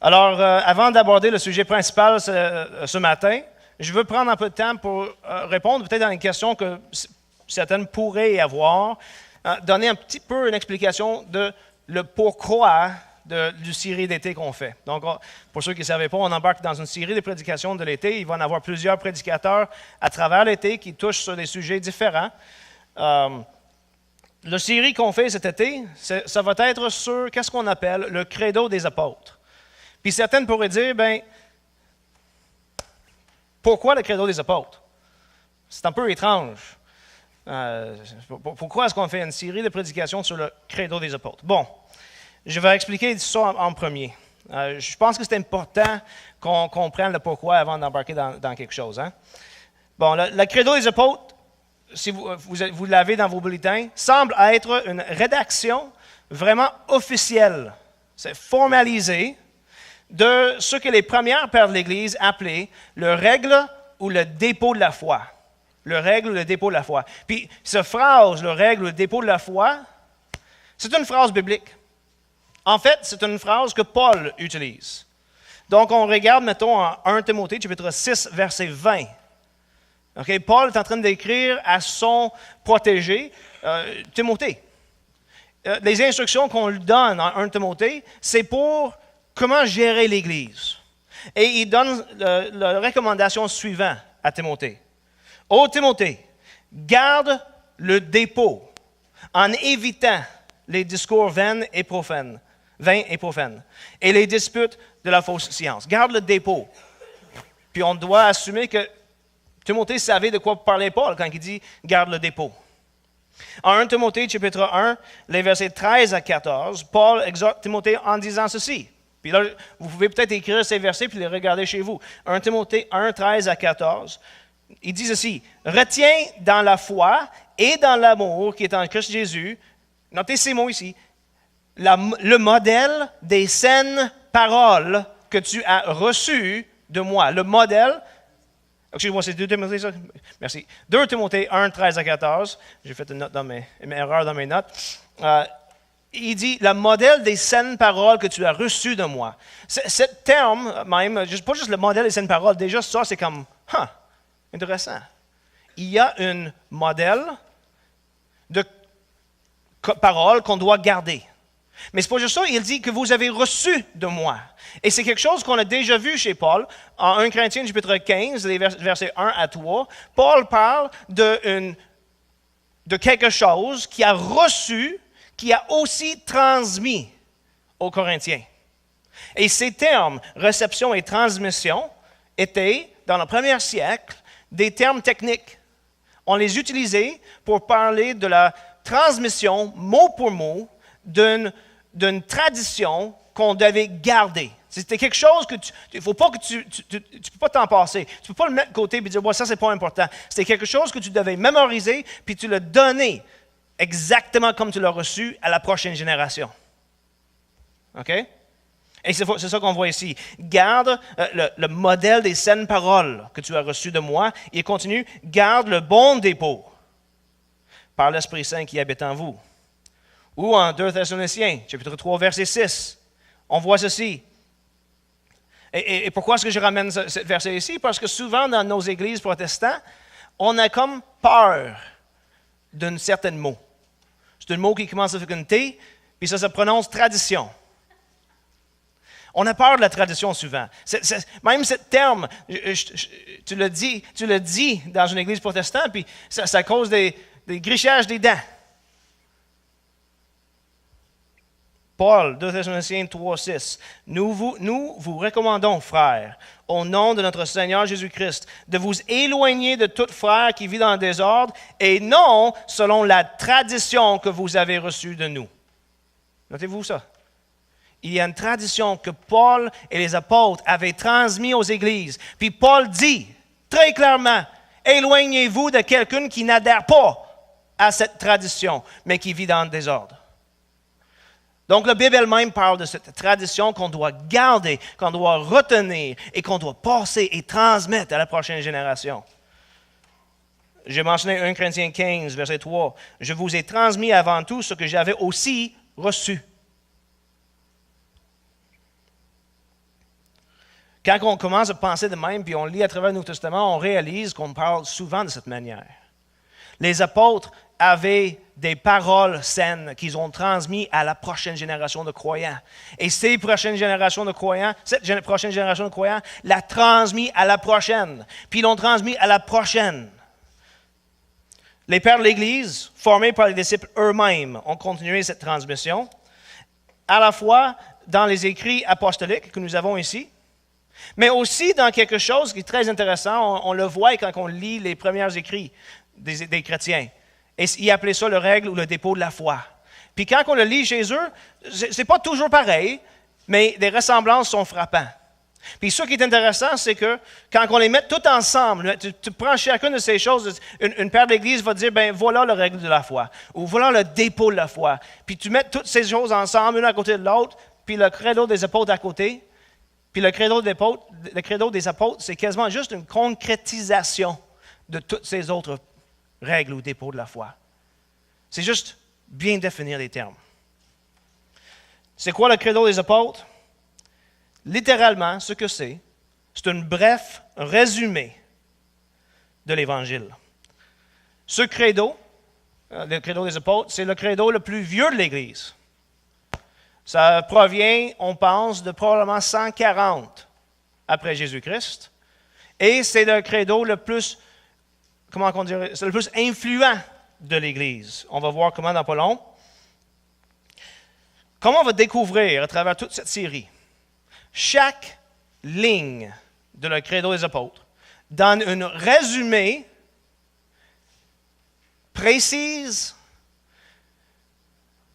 Alors, avant d'aborder le sujet principal ce matin, je veux prendre un peu de temps pour répondre peut-être à une question que certaines pourraient avoir, donner un petit peu une explication de le pourquoi du série d'été qu'on fait. Donc, pour ceux qui ne savaient pas, on embarque dans une série de prédications de l'été. Il va y en avoir plusieurs prédicateurs à travers l'été qui touchent sur des sujets différents. La série qu'on fait cet été, ça va être sur qu'est-ce qu'on appelle le credo des apôtres. Puis certaines pourraient dire, bien, pourquoi le credo des apôtres? C'est un peu étrange. Pourquoi est-ce qu'on fait une série de prédications sur le credo des apôtres? Bon, je vais expliquer ça en premier. Je pense que c'est important qu'on comprenne le pourquoi avant d'embarquer dans quelque chose. Hein? Bon, le credo des apôtres, si vous l'avez dans vos bulletins, semble être une rédaction vraiment officielle. C'est formalisé de ce que les premières pères de l'Église appelaient le règle ou le dépôt de la foi. Le règle ou le dépôt de la foi. Puis, cette phrase, le règle ou le dépôt de la foi, c'est une phrase biblique. En fait, c'est une phrase que Paul utilise. Donc, on regarde, mettons, en 1 Timothée, chapitre 6, verset 20. Okay? Paul est en train d'écrire à son protégé, Timothée. Les instructions qu'on lui donne en 1 Timothée, c'est pour comment gérer l'Église. Et il donne la recommandation suivante à Timothée. Ô Timothée, garde le dépôt en évitant les discours vains et profanes, et les disputes de la fausse science. Garde le dépôt. Puis on doit assumer que Timothée savait de quoi parlait Paul quand il dit « garde le dépôt ». En 1 Timothée, chapitre 1, les versets 13 à 14, Paul exhorte Timothée en disant ceci. Puis là, vous pouvez peut-être écrire ces versets puis les regarder chez vous. 1 Timothée 1, 13 à 14, il dit ceci. « Retiens dans la foi et dans l'amour qui est en Christ Jésus, notez ces mots ici, le modèle des saines paroles que tu as reçues de moi. » Le modèle, excusez-moi, c'est 2 Timothée, ça? Merci. 2 Timothée 1, 13 à 14, j'ai fait une erreur dans mes notes. Il dit, le modèle des saines paroles que tu as reçues de moi. Ce terme, même, pas juste le modèle des saines paroles, déjà ça, c'est comme, intéressant. Il y a un modèle de paroles qu'on doit garder. Mais c'est pas juste ça, il dit que vous avez reçu de moi. Et c'est quelque chose qu'on a déjà vu chez Paul. En 1 Corinthiens, chapitre 15, les versets 1 à 3, Paul parle de quelque chose qu'il a reçu, qui a aussi transmis aux Corinthiens. Et ces termes, réception et transmission, étaient, dans le premier siècle, des termes techniques. On les utilisait pour parler de la transmission, mot pour mot, d'une tradition qu'on devait garder. C'était quelque chose que il faut pas que tu peux pas t'en passer. Tu peux pas le mettre de côté et dire, ça, c'est pas important. C'était quelque chose que tu devais mémoriser, puis tu le donnais exactement comme tu l'as reçu à la prochaine génération. OK? Et c'est ça qu'on voit ici. Garde le modèle des saines paroles que tu as reçues de moi. Et continue, garde le bon dépôt par l'Esprit Saint qui habite en vous. Ou en 2 Thessaloniciens, chapitre 3, verset 6, on voit ceci. Et pourquoi est-ce que je ramène ce verset ici? Parce que souvent dans nos églises protestantes, on a comme peur d'un certain mot. C'est un mot qui commence avec un T, puis ça se prononce tradition. On a peur de la tradition souvent. Même ce terme, tu le dis dans une église protestante, puis ça cause des grichages des dents. Paul, 2 Thessaloniciens 3, 6. Nous vous recommandons, frères, au nom de notre Seigneur Jésus-Christ, de vous éloigner de tout frère qui vit dans le désordre et non selon la tradition que vous avez reçue de nous. Notez-vous ça. Il y a une tradition que Paul et les apôtres avaient transmise aux églises. Puis Paul dit très clairement, éloignez-vous de quelqu'un qui n'adhère pas à cette tradition, mais qui vit dans le désordre. Donc, la Bible elle-même parle de cette tradition qu'on doit garder, qu'on doit retenir et qu'on doit passer et transmettre à la prochaine génération. J'ai mentionné 1 Corinthiens 15, verset 3. « Je vous ai transmis avant tout ce que j'avais aussi reçu. » Quand on commence à penser de même, puis on lit à travers le Nouveau Testament, on réalise qu'on parle souvent de cette manière. Les apôtres avaient des paroles saines qu'ils ont transmises à la prochaine génération de croyants. Et cette prochaine génération de croyants l'a transmis à la prochaine. Puis ils l'ont transmis à la prochaine. Les pères de l'Église, formés par les disciples eux-mêmes, ont continué cette transmission, à la fois dans les écrits apostoliques que nous avons ici, mais aussi dans quelque chose qui est très intéressant. On le voit quand on lit les premiers écrits des chrétiens. Et ils appelaient ça le règle ou le dépôt de la foi. Puis quand on le lit chez eux, c'est pas toujours pareil, mais les ressemblances sont frappantes. Puis ce qui est intéressant, c'est que quand on les met tout ensemble, tu prends chacune de ces choses, une père d'église va dire, ben voilà le règle de la foi, ou voilà le dépôt de la foi. Puis tu mets toutes ces choses ensemble, une à côté de l'autre, puis le credo des apôtres à côté. Puis le credo des apôtres, c'est quasiment juste une concrétisation de toutes ces autres règles ou dépôts de la foi. C'est juste bien définir les termes. C'est quoi le credo des apôtres? Littéralement, ce que c'est un bref résumé de l'Évangile. Ce credo, le credo des apôtres, c'est le credo le plus vieux de l'Église. Ça provient, on pense, de probablement 140 après Jésus-Christ. Et c'est le credo le plus, c'est le plus influent de l'Église. On va voir comment dans pas long. Comment on va découvrir à travers toute cette série, chaque ligne de le credo des apôtres donne un résumé précis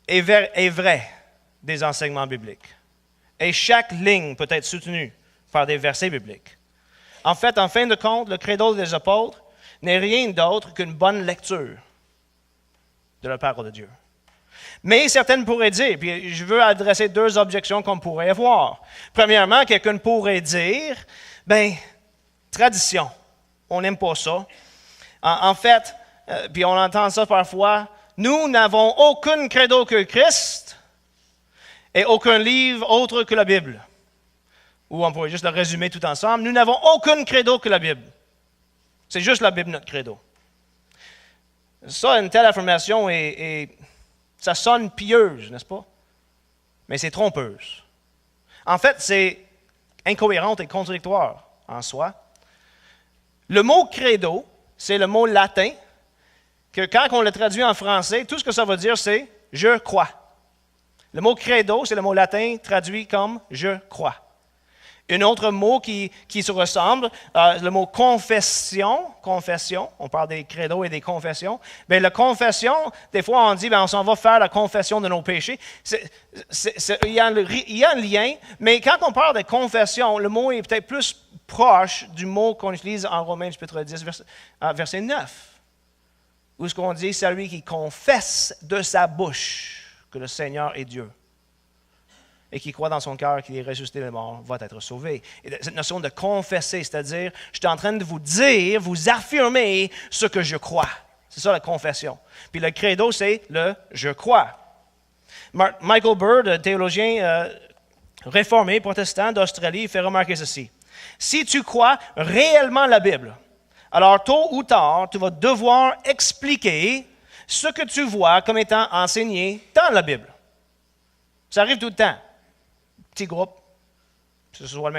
et vrai des enseignements bibliques. Et chaque ligne peut être soutenue par des versets bibliques. En fait, en fin de compte, le credo des apôtres n'est rien d'autre qu'une bonne lecture de la parole de Dieu. Mais certaines pourraient dire, puis je veux adresser deux objections qu'on pourrait avoir. Premièrement, quelqu'un pourrait dire, tradition, on n'aime pas ça. En fait, puis on entend ça parfois, nous n'avons aucun credo que Christ et aucun livre autre que la Bible. Ou on pourrait juste le résumer tout ensemble, nous n'avons aucun credo que la Bible. C'est juste la Bible notre credo. Ça, une telle affirmation ça sonne pieuse, n'est-ce pas? Mais c'est trompeuse. En fait, c'est incohérent et contradictoire en soi. Le mot credo, c'est le mot latin que quand on le traduit en français, tout ce que ça veut dire, c'est « je crois ». Le mot credo, c'est le mot latin traduit comme « je crois ». Un autre mot qui se ressemble, le mot confession, on parle des credos et des confessions. Bien, la confession, des fois on dit, on s'en va faire la confession de nos péchés. Il y a un lien, mais quand on parle de confession, le mot est peut-être plus proche du mot qu'on utilise en Romains chapitre 10, verset 9, où ce qu'on dit, c'est celui qui confesse de sa bouche que le Seigneur est Dieu. Et qui croit dans son cœur qu'il est ressuscité des morts, va être sauvé. Et cette notion de confesser, c'est-à-dire, je suis en train de vous dire, vous affirmer ce que je crois. C'est ça la confession. Puis le credo, c'est le « je crois ». Michael Bird, théologien réformé, protestant d'Australie, fait remarquer ceci. Si tu crois réellement la Bible, alors tôt ou tard, tu vas devoir expliquer ce que tu vois comme étant enseigné dans la Bible. Ça arrive tout le temps. Petit groupe, que ce soit le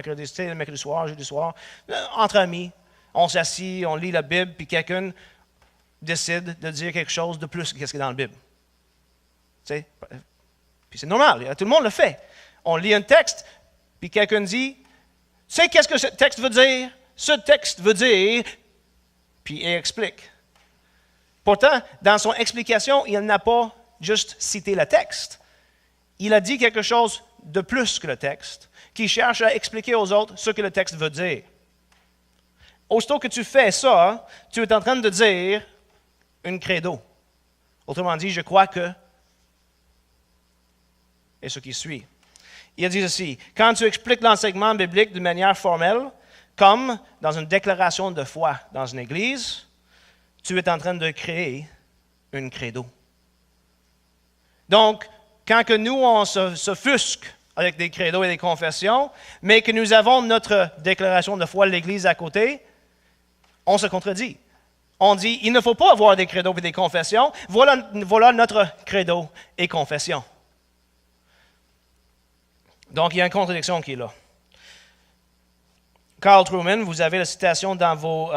mercredi soir, jeudi soir, entre amis, on s'assit, on lit la Bible, puis quelqu'un décide de dire quelque chose de plus que ce qui est dans la Bible. Tu sais? Puis c'est normal, tout le monde le fait. On lit un texte, puis quelqu'un dit, tu sais qu'est-ce que ce texte veut dire? Ce texte veut dire, puis il explique. Pourtant, dans son explication, il n'a pas juste cité le texte. Il a dit quelque chose de plus que le texte, qui cherche à expliquer aux autres ce que le texte veut dire. Aussitôt que tu fais ça, tu es en train de dire une credo. Autrement dit, je crois que, et ce qui suit. Il a dit ceci, quand tu expliques l'enseignement biblique de manière formelle, comme dans une déclaration de foi dans une église, tu es en train de créer une credo. Donc, quand que nous, on s'offusque avec des credos et des confessions, mais que nous avons notre déclaration de foi de l'Église à côté, on se contredit. On dit, il ne faut pas avoir des credos et des confessions. Voilà notre credo et confession. Donc, il y a une contradiction qui est là. Carl Trueman, vous avez la citation dans vos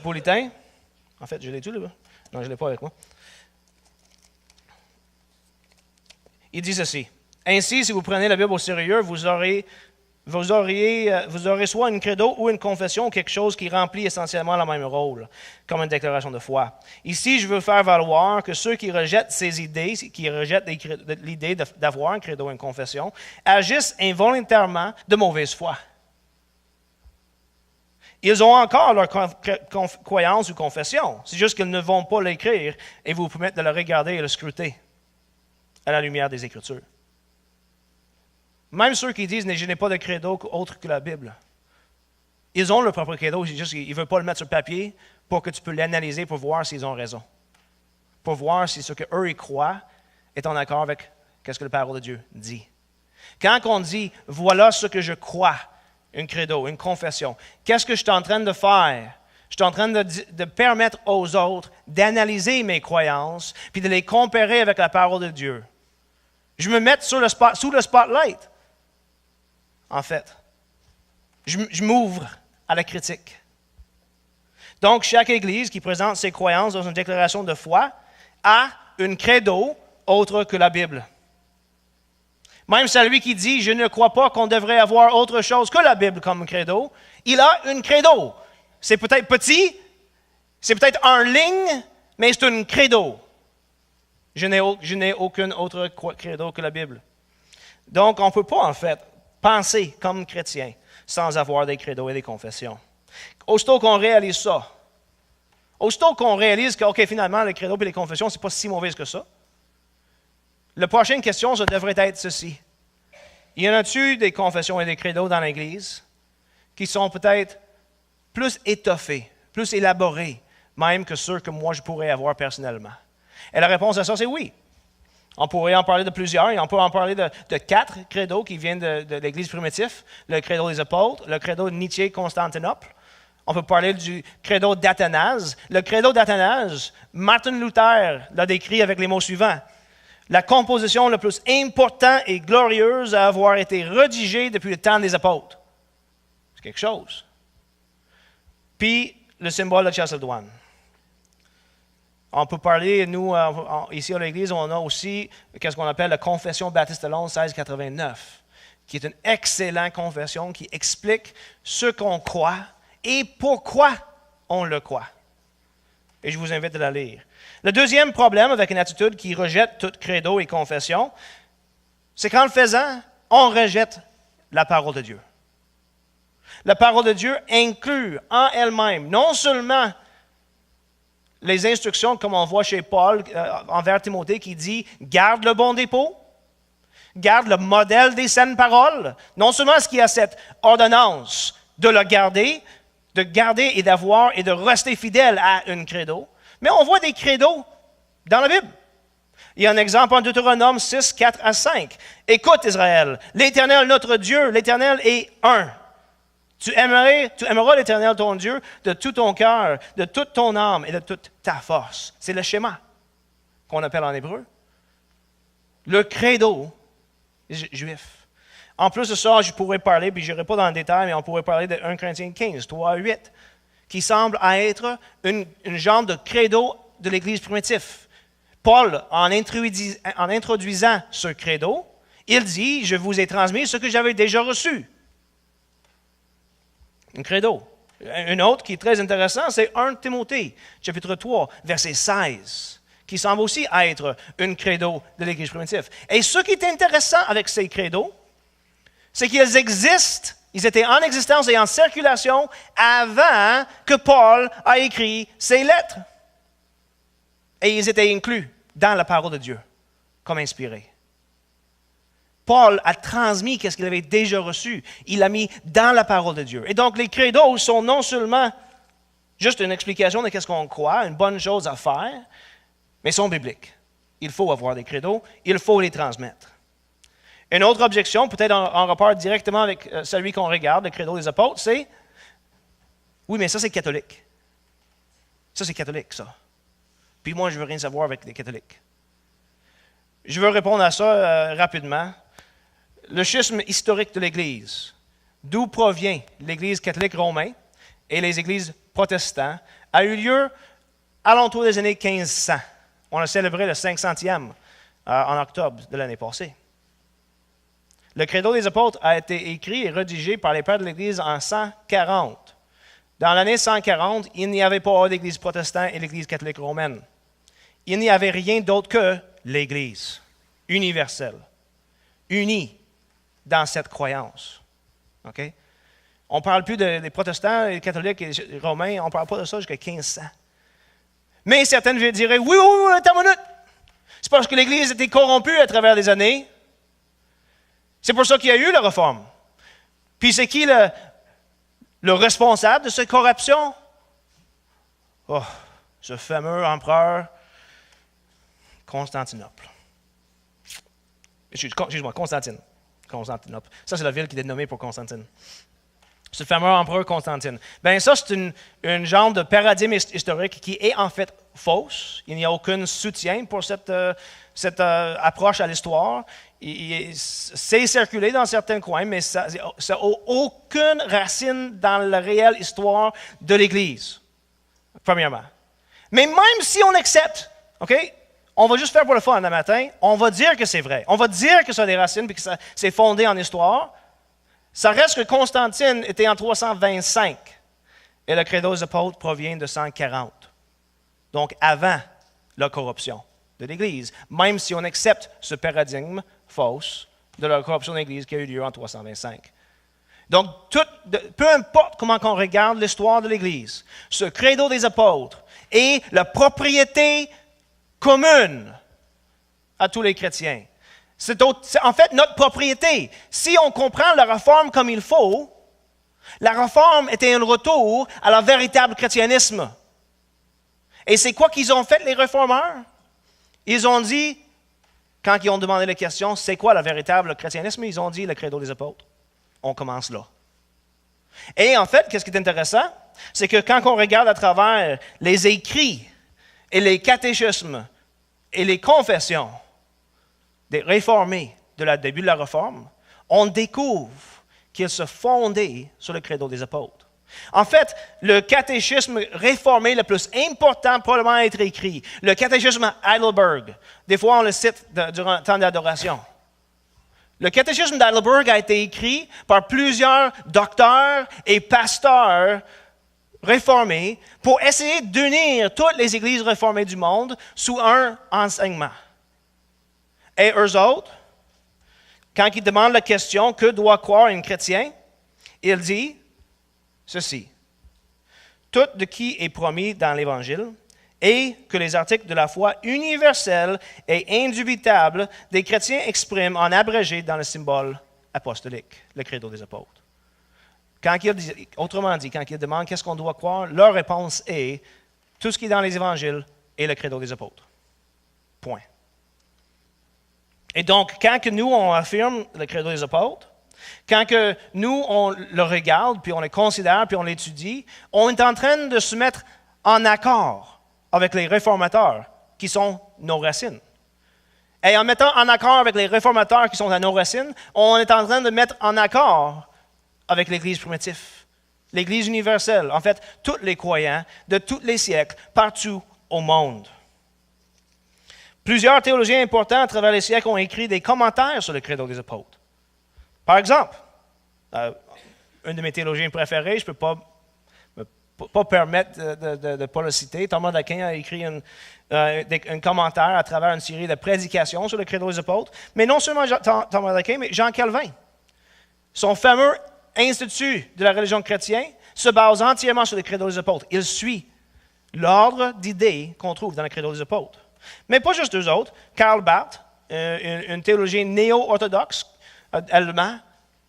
bulletins. En fait, je l'ai tout là-bas. Non, je ne l'ai pas avec moi. Il dit ceci. Ainsi, si vous prenez la Bible au sérieux, vous aurez soit une credo ou une confession, quelque chose qui remplit essentiellement le même rôle, comme une déclaration de foi. Ici, je veux faire valoir que ceux qui rejettent ces idées, qui rejettent l'idée d'avoir un credo ou une confession, agissent involontairement de mauvaise foi. Ils ont encore leur croyance ou confession. C'est juste qu'ils ne vont pas l'écrire et vous permettre de le regarder et le scruter à la lumière des Écritures. Même ceux qui disent « je n'ai pas de credo autre que la Bible », ils ont leur propre credo, c'est juste qu'ils ne veulent pas le mettre sur papier pour que tu peux l'analyser pour voir s'ils ont raison. Pour voir si ce qu'eux ils croient est en accord avec ce que la parole de Dieu dit. Quand on dit « voilà ce que je crois », une credo, une confession, qu'est-ce que je suis en train de faire? Je suis en train de permettre aux autres d'analyser mes croyances puis de les comparer avec la parole de Dieu. Je me mets sous le spotlight. En fait, je m'ouvre à la critique. Donc, chaque Église qui présente ses croyances dans une déclaration de foi a une credo autre que la Bible. Même celui qui dit « je ne crois pas qu'on devrait avoir autre chose que la Bible comme credo », il a une credo. C'est peut-être petit, c'est peut-être en ligne, mais c'est une credo. Je n'ai aucun autre credo que la Bible. Donc, on ne peut pas, en fait, penser comme chrétien sans avoir des credos et des confessions. Aussitôt qu'on réalise ça, aussitôt qu'on réalise que, OK, finalement, les credos et les confessions, ce n'est pas si mauvais que ça, la prochaine question, ça devrait être ceci. Y en a-t-il des confessions et des credos dans l'Église qui sont peut-être plus étoffés, plus élaborés, même que ceux que moi je pourrais avoir personnellement? Et la réponse à ça, c'est oui. On pourrait en parler de plusieurs, et on peut en parler de 4 credos qui viennent de l'Église primitive. Le credo des apôtres, le credo de Nicée-Constantinople. On peut parler du credo d'Athanase. Le credo d'Athanase, Martin Luther l'a décrit avec les mots suivants. La composition la plus importante et glorieuse à avoir été rédigée depuis le temps des apôtres. C'est quelque chose. Puis, le symbole de Chalcédoine. On peut parler, nous, ici à l'Église, on a aussi ce qu'on appelle la Confession baptiste de Londres 1689, qui est une excellente confession qui explique ce qu'on croit et pourquoi on le croit. Et je vous invite à la lire. Le deuxième problème avec une attitude qui rejette tout credo et confession, c'est qu'en le faisant, on rejette la parole de Dieu. La parole de Dieu inclut en elle-même non seulement les instructions, comme on voit chez Paul envers Timothée, qui dit « garde le bon dépôt », garde le modèle des saines paroles. Non seulement est-ce qu'il y a cette ordonnance de le garder et d'avoir et de rester fidèle à une credo, mais on voit des credos dans la Bible. Il y a un exemple en Deutéronome 6, 4 à 5. « Écoute Israël, l'Éternel notre Dieu, l'Éternel est un. Tu aimeras l'Éternel ton Dieu de tout ton cœur, de toute ton âme et de toute ta force. » C'est le schéma qu'on appelle en hébreu. Le credo juif. En plus de ça, je pourrais parler, puis je n'irai pas dans le détail, mais on pourrait parler de 1 Corinthiens 15, 3 à 8, qui semble être une genre de credo de l'Église primitive. Paul, en introduisant ce credo, il dit « Je vous ai transmis ce que j'avais déjà reçu. » Un credo. Un autre qui est très intéressant, c'est 1 Timothée, chapitre 3, verset 16, qui semble aussi être une credo de l'Église primitive. Et ce qui est intéressant avec ces credos, c'est qu'ils existent, ils étaient en existence et en circulation avant que Paul a écrit ses lettres. Et ils étaient inclus dans la parole de Dieu, comme inspirés. Paul a transmis ce qu'il avait déjà reçu. Il l'a mis dans la parole de Dieu. Et donc, les credos sont non seulement juste une explication de ce qu'on croit, une bonne chose à faire, mais sont bibliques. Il faut avoir des credos, il faut les transmettre. Une autre objection, peut-être en rapport directement avec celui qu'on regarde, le Credo des apôtres, c'est « Oui, mais ça, c'est catholique. Ça, c'est catholique, ça. Puis moi, je ne veux rien savoir avec les catholiques. » Je veux répondre à ça rapidement. Le schisme historique de l'Église, d'où provient l'Église catholique romaine et les églises protestantes, a eu lieu alentour des années 1500. On a célébré le 500e en octobre de l'année passée. Le Credo des apôtres a été écrit et rédigé par les pères de l'Église en 140. Dans l'année 140, il n'y avait pas d'Église protestante et l'Église catholique romaine. Il n'y avait rien d'autre que l'Église universelle, unie dans cette croyance. Okay? On ne parle plus des protestants, les catholiques et les romains, on ne parle pas de ça jusqu'à 1500. Mais certaines diraient, oui, attends une minute. C'est parce que l'Église était corrompue à travers les années. C'est pour ça qu'il y a eu la réforme. Puis c'est qui le responsable de cette corruption? Oh, ce fameux empereur Constantinople. Excuse-moi, Constantinople. Ça, c'est la ville qui est nommée pour Constantine. Ce fameux empereur Constantine. Bien, ça, c'est une genre de paradigme historique qui est en fait fausse. Il n'y a aucun soutien pour cette approche à l'histoire. C'est circulé dans certains coins, mais ça n'a aucune racine dans la réelle histoire de l'Église, premièrement. Mais même si on accepte, OK? On va juste faire pour le fun le matin, on va dire que c'est vrai. On va dire que ça a des racines et que ça c'est fondé en histoire. Ça reste que Constantine était en 325 et le Credo des apôtres provient de 140. Donc avant la corruption de l'Église, même si on accepte ce paradigme fausse de la corruption de l'Église qui a eu lieu en 325. Donc, peu importe comment on regarde l'histoire de l'Église, ce Credo des apôtres est la propriété commune à tous les chrétiens. C'est en fait notre propriété. Si on comprend la réforme comme il faut, la réforme était un retour à la véritable chrétianisme. Et c'est quoi qu'ils ont fait, les réformeurs? Ils ont dit, quand ils ont demandé la question, c'est quoi le véritable chrétianisme? Ils ont dit le Credo des apôtres. On commence là. Et en fait, qu'est-ce qui est intéressant? C'est que quand on regarde à travers les écrits et les catéchismes et les confessions des réformés de la début de la Réforme, on découvre qu'ils se fondaient sur le Credo des apôtres. En fait, le catéchisme réformé le plus important probablement à être écrit, le catéchisme Heidelberg, des fois on le cite durant le temps d'adoration. Le catéchisme d'Heidelberg a été écrit par plusieurs docteurs et pasteurs réformés pour essayer d'unir toutes les églises réformées du monde sous un enseignement. Et eux autres, quand ils demandent la question « Que doit croire un chrétien ?» il dit ceci. « Tout de qui est promis dans l'Évangile et que les articles de la foi universelle et indubitable des chrétiens expriment en abrégé dans le symbole apostolique, le Credo des apôtres. » Autrement dit, quand ils demandent qu'est-ce qu'on doit croire, leur réponse est tout ce qui est dans les évangiles et le Credo des apôtres. Point. Et donc, quand que nous, on affirme le Credo des apôtres, quand que nous, on le regarde, puis on le considère, puis on l'étudie, on est en train de se mettre en accord avec les réformateurs qui sont nos racines. Et en mettant en accord avec les réformateurs qui sont à nos racines, on est en train de mettre en accord avec l'Église primitive, l'Église universelle, en fait, tous les croyants de tous les siècles, partout au monde. Plusieurs théologiens importants à travers les siècles ont écrit des commentaires sur le Credo des apôtres. Par exemple, un de mes théologiens préférés, je ne peux pas permettre de ne pas le citer, Thomas d'Aquin a écrit un commentaire à travers une série de prédications sur le Credo des apôtres, mais non seulement Thomas d'Aquin, mais Jean Calvin. Son fameux Institut de la religion chrétienne se base entièrement sur le Credo des apôtres. Il suit l'ordre d'idées qu'on trouve dans le Credo des apôtres. Mais pas juste eux autres. Karl Barth, un théologien néo-orthodoxe allemand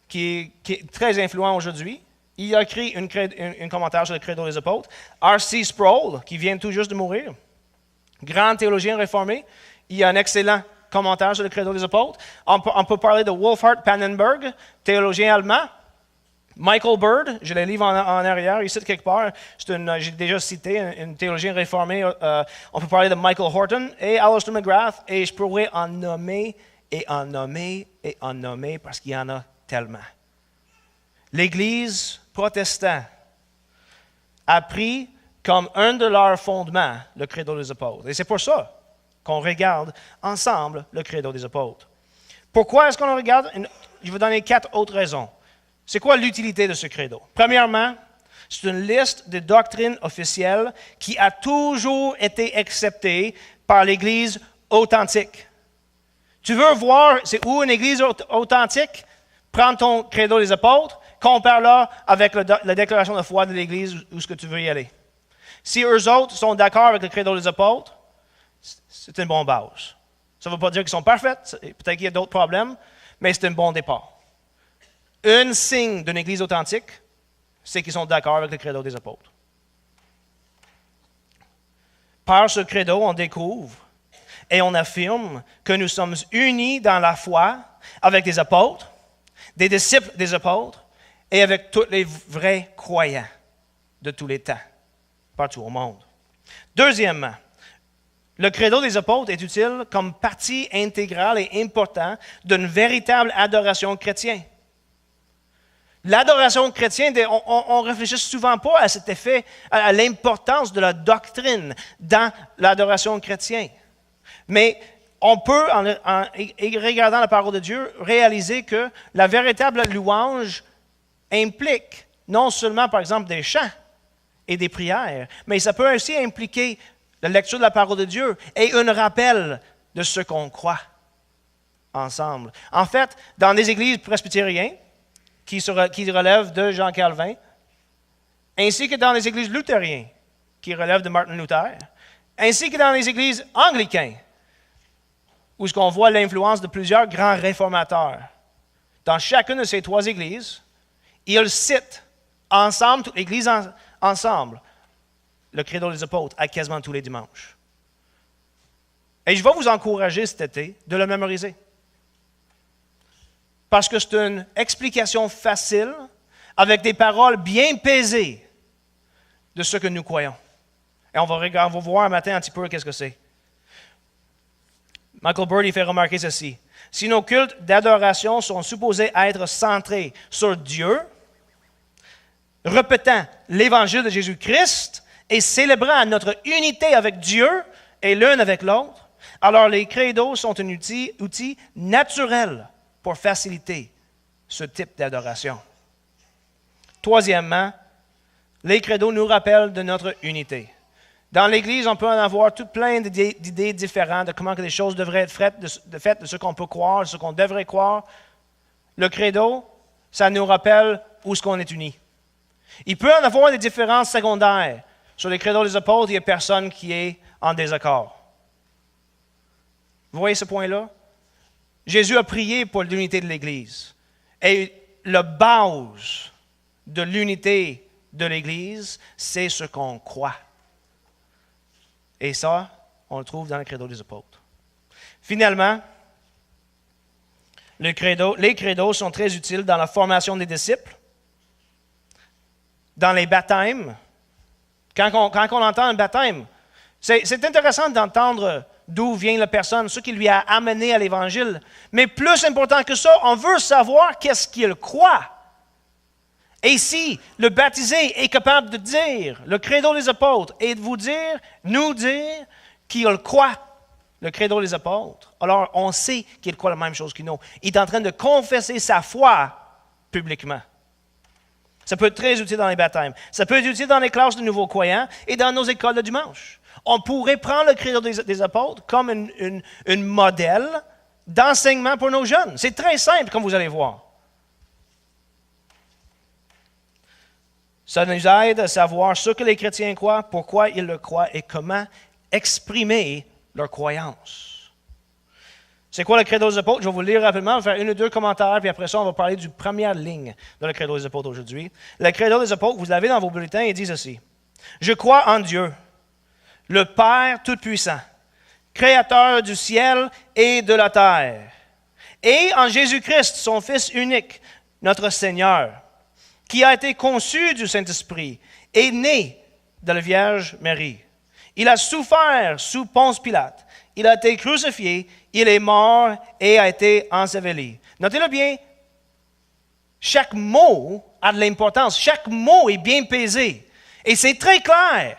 qui est très influent aujourd'hui, il a écrit un commentaire sur le Credo des apôtres. R.C. Sproul, qui vient tout juste de mourir, grand théologien réformé, il a un excellent commentaires sur le credo des apôtres. On peut parler de Wolfhard Pannenberg, théologien allemand. Michael Bird, j'ai les livres en arrière, ici quelque part. J'ai déjà cité une théologien réformée. On peut parler de Michael Horton et Alistair McGrath. Et je pourrais en nommer et en nommer et en nommer parce qu'il y en a tellement. L'Église protestante a pris comme un de leurs fondements le credo des apôtres. Et c'est pour ça qu'on regarde ensemble le credo des apôtres. Pourquoi est-ce qu'on le regarde? Je vais donner 4 autres raisons. C'est quoi l'utilité de ce credo? Premièrement, c'est une liste de doctrines officielles qui a toujours été acceptée par l'Église authentique. Tu veux voir c'est où une Église authentique? Prends ton credo des apôtres, compare-la avec la déclaration de foi de l'Église où ce que tu veux y aller. Si eux autres sont d'accord avec le credo des apôtres, c'est une bonne base. Ça ne veut pas dire qu'ils sont parfaits, peut-être qu'il y a d'autres problèmes, mais c'est un bon départ. Un signe d'une Église authentique, c'est qu'ils sont d'accord avec le credo des apôtres. Par ce credo, on découvre et on affirme que nous sommes unis dans la foi avec les apôtres, des disciples des apôtres et avec tous les vrais croyants de tous les temps, partout au monde. Deuxièmement, le credo des apôtres est utile comme partie intégrale et importante d'une véritable adoration chrétienne. L'adoration chrétienne, on ne réfléchit souvent pas à cet effet, à l'importance de la doctrine dans l'adoration chrétienne. Mais on peut, en regardant la parole de Dieu, réaliser que la véritable louange implique non seulement, par exemple, des chants et des prières, mais ça peut aussi impliquer la lecture de la parole de Dieu et un rappel de ce qu'on croit ensemble. En fait, dans les églises presbytériennes, qui relèvent de Jean Calvin, ainsi que dans les églises luthériennes, qui relèvent de Martin Luther, ainsi que dans les églises anglicaines, où on voit l'influence de plusieurs grands réformateurs. Dans chacune de ces 3 églises, ils citent ensemble, toute l'Église ensemble, le credo des apôtres à quasiment tous les dimanches. Et je vais vous encourager cet été de le mémoriser. Parce que c'est une explication facile, avec des paroles bien pesées de ce que nous croyons. Et on va voir un matin un petit peu qu'est-ce que c'est. Michael Bird il fait remarquer ceci. Si nos cultes d'adoration sont supposés être centrés sur Dieu, répétant l'évangile de Jésus-Christ et célébrant notre unité avec Dieu et l'un avec l'autre, alors les credos sont un outil naturel pour faciliter ce type d'adoration. Troisièmement, les credos nous rappellent de notre unité. Dans l'Église, on peut en avoir tout plein d'idées différentes de comment que les choses devraient être faites, de ce qu'on peut croire, de ce qu'on devrait croire. Le credo, ça nous rappelle où est-ce qu'on est unis. Il peut en avoir des différences secondaires. Sur les credos des apôtres, il n'y a personne qui est en désaccord. Vous voyez ce point-là? Jésus a prié pour l'unité de l'Église. Et la base de l'unité de l'Église, c'est ce qu'on croit. Et ça, on le trouve dans le credo des apôtres. Finalement, les credos sont très utiles dans la formation des disciples, dans les baptêmes. Quand on entend un baptême, c'est intéressant d'entendre d'où vient la personne, ce qui lui a amené à l'Évangile. Mais plus important que ça, on veut savoir qu'est-ce qu'il croit. Et si le baptisé est capable de dire le credo des apôtres et de nous dire qu'il croit le credo des apôtres, alors on sait qu'il croit la même chose que nous. Il est en train de confesser sa foi publiquement. Ça peut être très utile dans les baptêmes. Ça peut être utile dans les classes de nouveaux croyants et dans nos écoles de dimanche. On pourrait prendre le credo des apôtres comme un modèle d'enseignement pour nos jeunes. C'est très simple, comme vous allez voir. Ça nous aide à savoir ce que les chrétiens croient, pourquoi ils le croient et comment exprimer leur croyance. C'est quoi le credo des apôtres? Je vais vous le lire rapidement, on va faire 1 ou 2 commentaires, puis après ça, on va parler du première ligne de le credo des apôtres aujourd'hui. Le credo des apôtres, vous l'avez dans vos bulletins, il dit ceci. « Je crois en Dieu, le Père Tout-Puissant, créateur du ciel et de la terre. Et en Jésus-Christ, son Fils unique, notre Seigneur, qui a été conçu du Saint-Esprit, est né de la Vierge Marie. Il a souffert sous Ponce Pilate. Il a été crucifié, il est mort et a été enseveli. Notez-le bien, chaque mot a de l'importance. Chaque mot est bien pesé. Et c'est très clair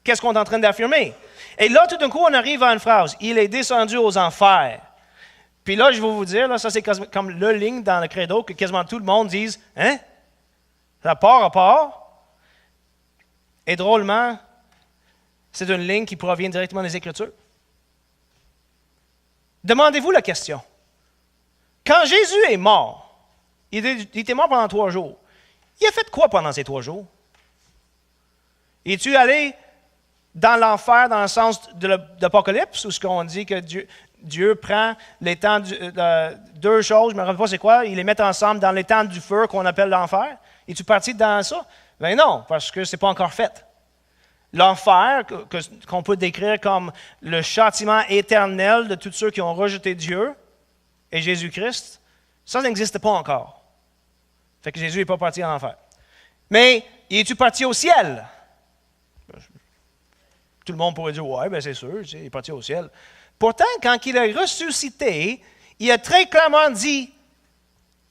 qu'est-ce qu'on est en train d'affirmer. Et là, tout d'un coup, on arrive à une phrase. Il est descendu aux enfers. Puis là, je vais vous dire, là, ça c'est comme le ligne dans le credo que quasiment tout le monde dise, « Hein? Ça part à part? » Et drôlement, c'est une ligne qui provient directement des Écritures. Demandez-vous la question. Quand Jésus est mort, il était mort pendant 3 jours. Il a fait quoi pendant ces 3 jours? Es-tu allé dans l'enfer dans le sens de l'Apocalypse, où ce qu'on dit que Dieu prend les temps, 2 choses, je ne me rappelle pas c'est quoi, il les met ensemble dans les temps du feu qu'on appelle l'enfer? Es-tu parti dans ça? Ben non, parce que ce n'est pas encore fait. L'enfer, qu'on peut décrire comme le châtiment éternel de tous ceux qui ont rejeté Dieu et Jésus-Christ, ça n'existe pas encore. Fait que Jésus n'est pas parti en enfer. Mais, es-tu parti au ciel? Tout le monde pourrait dire, ouais, ben c'est sûr, il est parti au ciel. Pourtant, quand il a ressuscité, il a très clairement dit,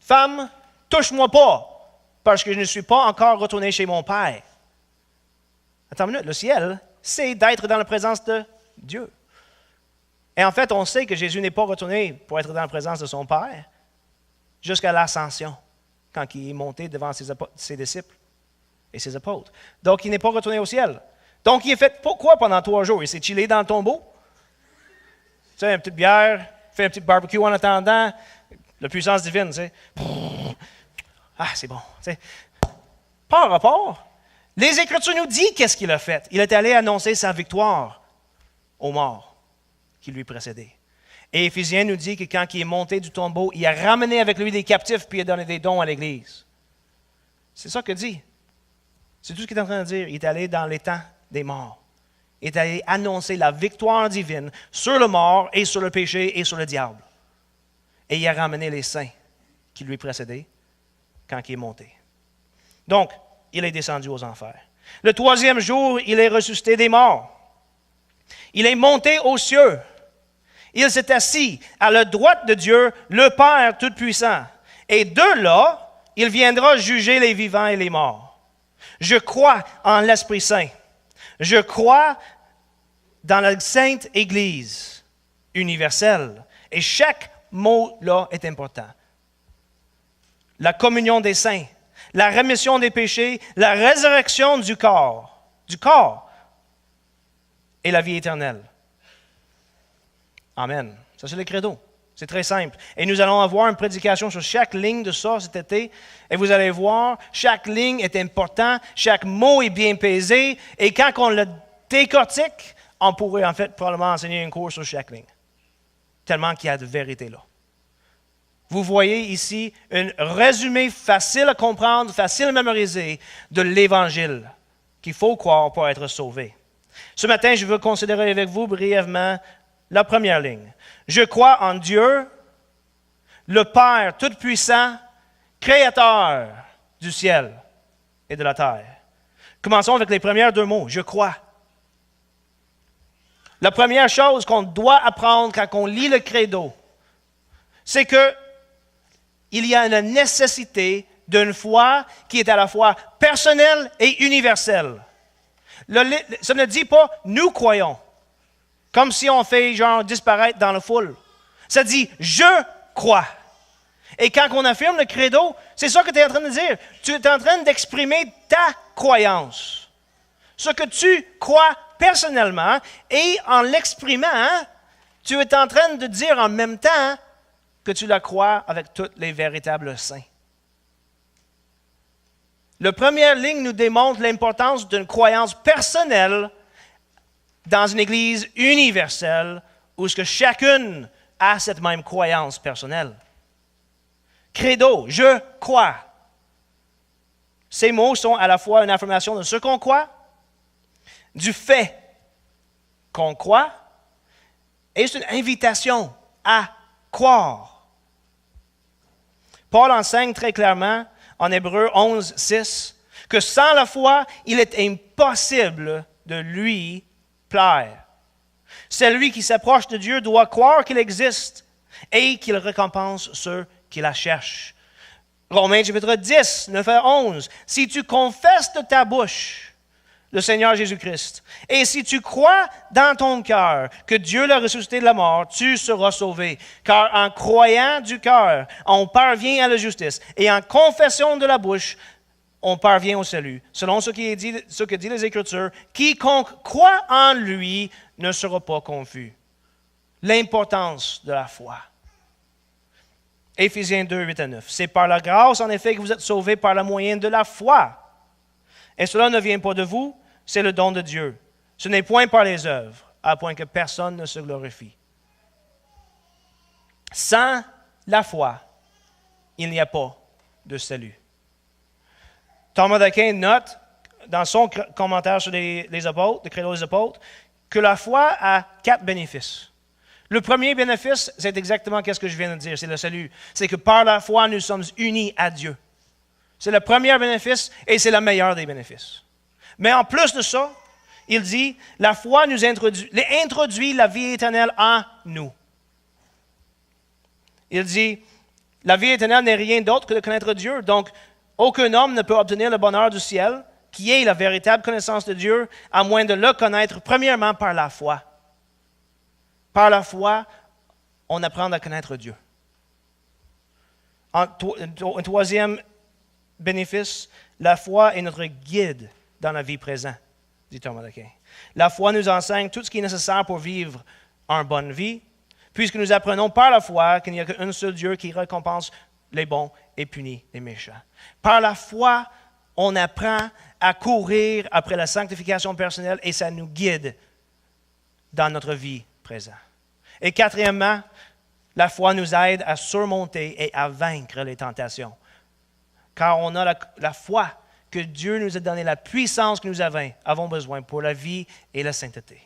femme, touche-moi pas, parce que je ne suis pas encore retourné chez mon Père. Attends une minute, le ciel, c'est d'être dans la présence de Dieu. Et en fait, on sait que Jésus n'est pas retourné pour être dans la présence de son Père jusqu'à l'ascension, quand il est monté devant ses disciples et ses apôtres. Donc, il n'est pas retourné au ciel. Donc, il est fait pourquoi pendant 3 jours? Il s'est chillé dans le tombeau? Tu sais, une petite bière, fait un petit barbecue en attendant, la puissance divine, tu sais. Ah, c'est bon. Tu sais. Par rapport, les Écritures nous disent qu'est-ce qu'il a fait. Il est allé annoncer sa victoire aux morts qui lui précédaient. Et Éphésiens nous dit que quand il est monté du tombeau, il a ramené avec lui des captifs puis il a donné des dons à l'Église. C'est ça que dit. C'est tout ce qu'il est en train de dire. Il est allé dans les temps des morts. Il est allé annoncer la victoire divine sur le mort et sur le péché et sur le diable. Et il a ramené les saints qui lui précédaient quand il est monté. Donc, il est descendu aux enfers. Le 3e jour, il est ressuscité des morts. Il est monté aux cieux. Il s'est assis à la droite de Dieu, le Père Tout-Puissant. Et de là, il viendra juger les vivants et les morts. Je crois en l'Esprit Saint. Je crois dans la Sainte Église universelle. Et chaque mot là est important. La communion des saints, la rémission des péchés, la résurrection du corps, et la vie éternelle. Amen. Ça, c'est le credo. C'est très simple. Et nous allons avoir une prédication sur chaque ligne de ça cet été. Et vous allez voir, chaque ligne est importante, chaque mot est bien pesé. Et quand on le décortique, on pourrait en fait probablement enseigner un cours sur chaque ligne. Tellement qu'il y a de vérité là. Vous voyez ici un résumé facile à comprendre, facile à mémoriser de l'Évangile qu'il faut croire pour être sauvé. Ce matin, je veux considérer avec vous brièvement la première ligne. Je crois en Dieu, le Père Tout-Puissant, Créateur du ciel et de la terre. Commençons avec les premiers 2 mots. Je crois. La première chose qu'on doit apprendre quand on lit le credo, c'est que il y a une nécessité d'une foi qui est à la fois personnelle et universelle. Ça ne dit pas « nous croyons », comme si on fait genre disparaître dans la foule. Ça dit « je crois ». Et quand on affirme le credo, c'est ça que tu es en train de dire. Tu es en train d'exprimer ta croyance. Ce que tu crois personnellement, et en l'exprimant, tu es en train de dire en même temps que tu la crois avec tous les véritables saints. La première ligne nous démontre l'importance d'une croyance personnelle dans une Église universelle où ce que chacune a cette même croyance personnelle. Credo, je crois. Ces mots sont à la fois une affirmation de ce qu'on croit, du fait qu'on croit, Et c'est une invitation à croire. Paul enseigne très clairement en Hébreux 11, 6, que sans la foi, il est impossible de lui plaire. Celui qui s'approche de Dieu doit croire qu'il existe et qu'il récompense ceux qui la cherchent. Romains chapitre 10, 9 à 11. Si tu confesses de ta bouche le Seigneur Jésus-Christ, et si tu crois dans ton cœur que Dieu l'a ressuscité de la mort, tu seras sauvé. Car en croyant du cœur, on parvient à la justice, et en confession de la bouche, on parvient au salut. Selon ce que dit les Écritures, quiconque croit en lui ne sera pas confus. L'importance de la foi. Éphésiens 2, 8 à 9. C'est par la grâce, en effet, que vous êtes sauvés par la moyenne de la foi. Et cela ne vient pas de vous, c'est le don de Dieu. Ce n'est point par les œuvres, à point que personne ne se glorifie. Sans la foi, il n'y a pas de salut. Thomas d'Aquin note, dans son commentaire sur les apôtres, le credo des apôtres, que la foi a 4 bénéfices. Le premier bénéfice, c'est exactement ce que je viens de dire, c'est le salut. C'est que par la foi, nous sommes unis à Dieu. C'est le premier bénéfice et c'est le meilleur des bénéfices. Mais en plus de ça, il dit, la foi nous introduit la vie éternelle en nous. Il dit, la vie éternelle n'est rien d'autre que de connaître Dieu. Donc, aucun homme ne peut obtenir le bonheur du ciel, qui est la véritable connaissance de Dieu, à moins de le connaître premièrement par la foi. Par la foi, on apprend à connaître Dieu. Un troisième bénéfice, la foi est notre guide dans la vie présente, dit Thomas d'Aquin. La foi nous enseigne tout ce qui est nécessaire pour vivre une bonne vie, puisque nous apprenons par la foi qu'il n'y a qu'un seul Dieu qui récompense les bons et punit les méchants. Par la foi, on apprend à courir après la sanctification personnelle et ça nous guide dans notre vie présente. Et quatrièmement, la foi nous aide à surmonter et à vaincre les tentations. Car on a la foi que Dieu nous a donné, la puissance que nous avons besoin pour la vie et la sainteté.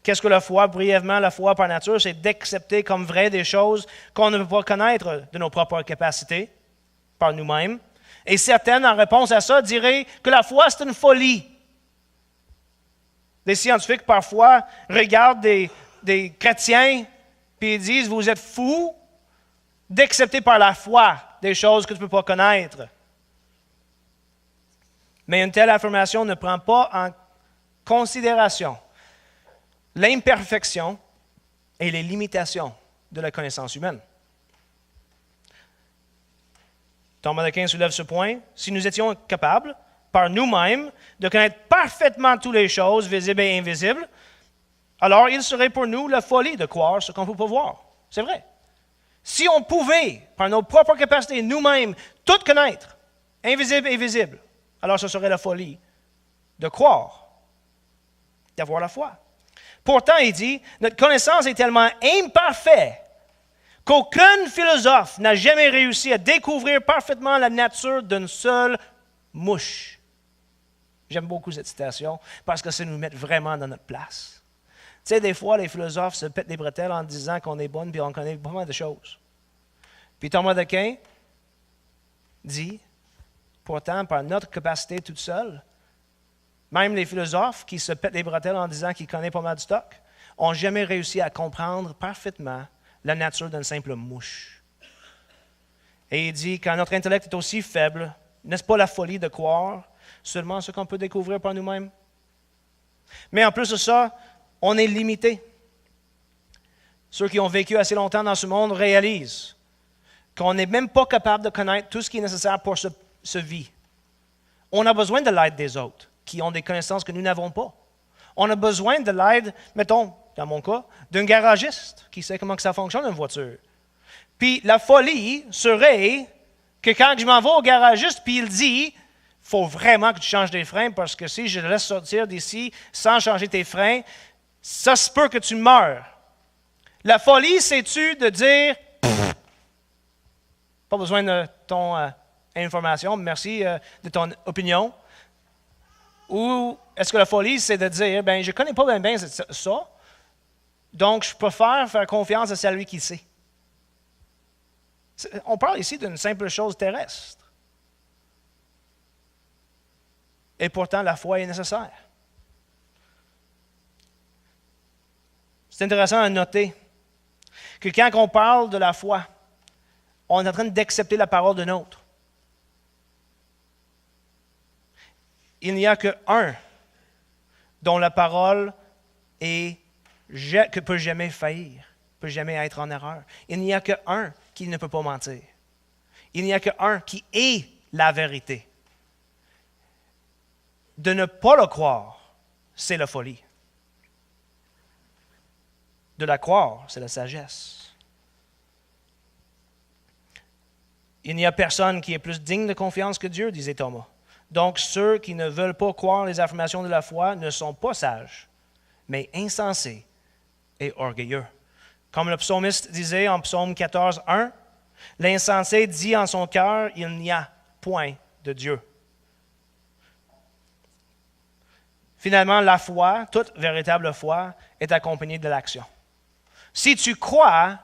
Qu'est-ce que la foi? Brièvement, la foi par nature, c'est d'accepter comme vrai des choses qu'on ne peut pas connaître de nos propres capacités, par nous-mêmes. Et certaines, en réponse à ça, diraient que la foi, c'est une folie. Les scientifiques, parfois, regardent des chrétiens puis ils disent, vous êtes fous d'accepter par la foi des choses que tu ne peux pas connaître. Mais une telle affirmation ne prend pas en considération l'imperfection et les limitations de la connaissance humaine. Thomas d'Aquin soulève ce point. Si nous étions capables, par nous-mêmes, de connaître parfaitement toutes les choses, visibles et invisibles, alors il serait pour nous la folie de croire ce qu'on ne peut pas voir. C'est vrai. Si on pouvait, par nos propres capacités, nous-mêmes, tout connaître, invisible et visible, alors ce serait la folie de croire, d'avoir la foi. Pourtant, il dit, notre connaissance est tellement imparfaite qu'aucun philosophe n'a jamais réussi à découvrir parfaitement la nature d'une seule mouche. J'aime beaucoup cette citation parce que ça nous met vraiment dans notre place. Tu sais, des fois, les philosophes se pètent les bretelles en disant qu'on est bonne et on connaît pas mal de choses. Puis Thomas d'Aquin dit, pourtant, par notre capacité toute seule, même les philosophes qui se pètent les bretelles en disant qu'ils connaissent pas mal de stock, n'ont jamais réussi à comprendre parfaitement la nature d'une simple mouche. Et il dit, quand notre intellect est aussi faible, n'est-ce pas la folie de croire seulement ce qu'on peut découvrir par nous-mêmes? Mais en plus de ça, on est limité. Ceux qui ont vécu assez longtemps dans ce monde réalisent qu'on n'est même pas capable de connaître tout ce qui est nécessaire pour se vivre. On a besoin de l'aide des autres, qui ont des connaissances que nous n'avons pas. On a besoin de l'aide, mettons, dans mon cas, d'un garagiste qui sait comment que ça fonctionne une voiture. Puis la folie serait que quand je m'en vais au garagiste, puis il dit, il faut vraiment que tu changes tes freins parce que si je te laisse sortir d'ici sans changer tes freins, ça se peut que tu meurs. La folie, c'est-tu de dire, pas besoin de ton information, merci de ton opinion. Ou est-ce que la folie, c'est de dire, ben je ne connais pas bien ça, Donc, je préfère faire confiance à celui qui sait. On parle ici d'une simple chose terrestre. Et pourtant, la foi est nécessaire. C'est intéressant à noter que quand on parle de la foi, on est en train d'accepter la parole d'un autre. Il n'y a qu'un dont la parole que peut jamais faillir, peut jamais être en erreur. Il n'y a qu'un qui ne peut pas mentir. Il n'y a qu'un qui est la vérité. De ne pas le croire, c'est la folie. De la croire, c'est la sagesse. Il n'y a personne qui est plus digne de confiance que Dieu, disait Thomas. Donc, ceux qui ne veulent pas croire les affirmations de la foi ne sont pas sages, mais insensés et orgueilleux. Comme le psalmiste disait en psaume 14, 1, « L'insensé dit en son cœur, il n'y a point de Dieu. » Finalement, la foi, toute véritable foi, est accompagnée de l'action. Si tu crois,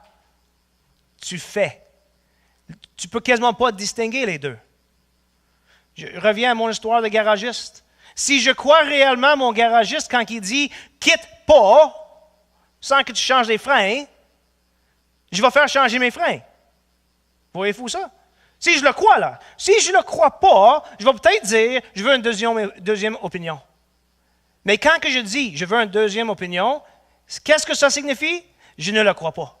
tu fais. Tu ne peux quasiment pas distinguer les deux. Je reviens à mon histoire de garagiste. Si je crois réellement mon garagiste quand il dit « quitte pas » sans que tu changes les freins, je vais faire changer mes freins. Voyez-vous ça? Si je le crois là. Si je ne le crois pas, je vais peut-être dire « je veux une deuxième opinion ». Mais quand que je dis « je veux une deuxième opinion », qu'est-ce que ça signifie? Je ne le crois pas.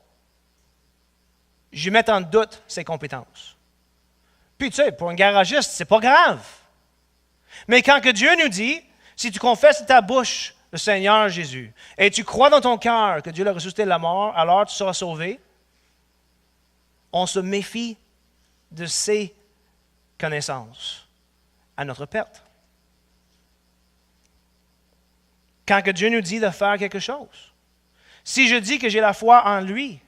Je mets en doute ses compétences. Puis tu sais, pour un garagiste, c'est pas grave. Mais quand que Dieu nous dit, si tu confesses de ta bouche le Seigneur Jésus, et tu crois dans ton cœur que Dieu l'a ressuscité de la mort, alors tu seras sauvé, on se méfie de ses connaissances à notre perte. Quand que Dieu nous dit de faire quelque chose, si je dis que j'ai la foi en lui,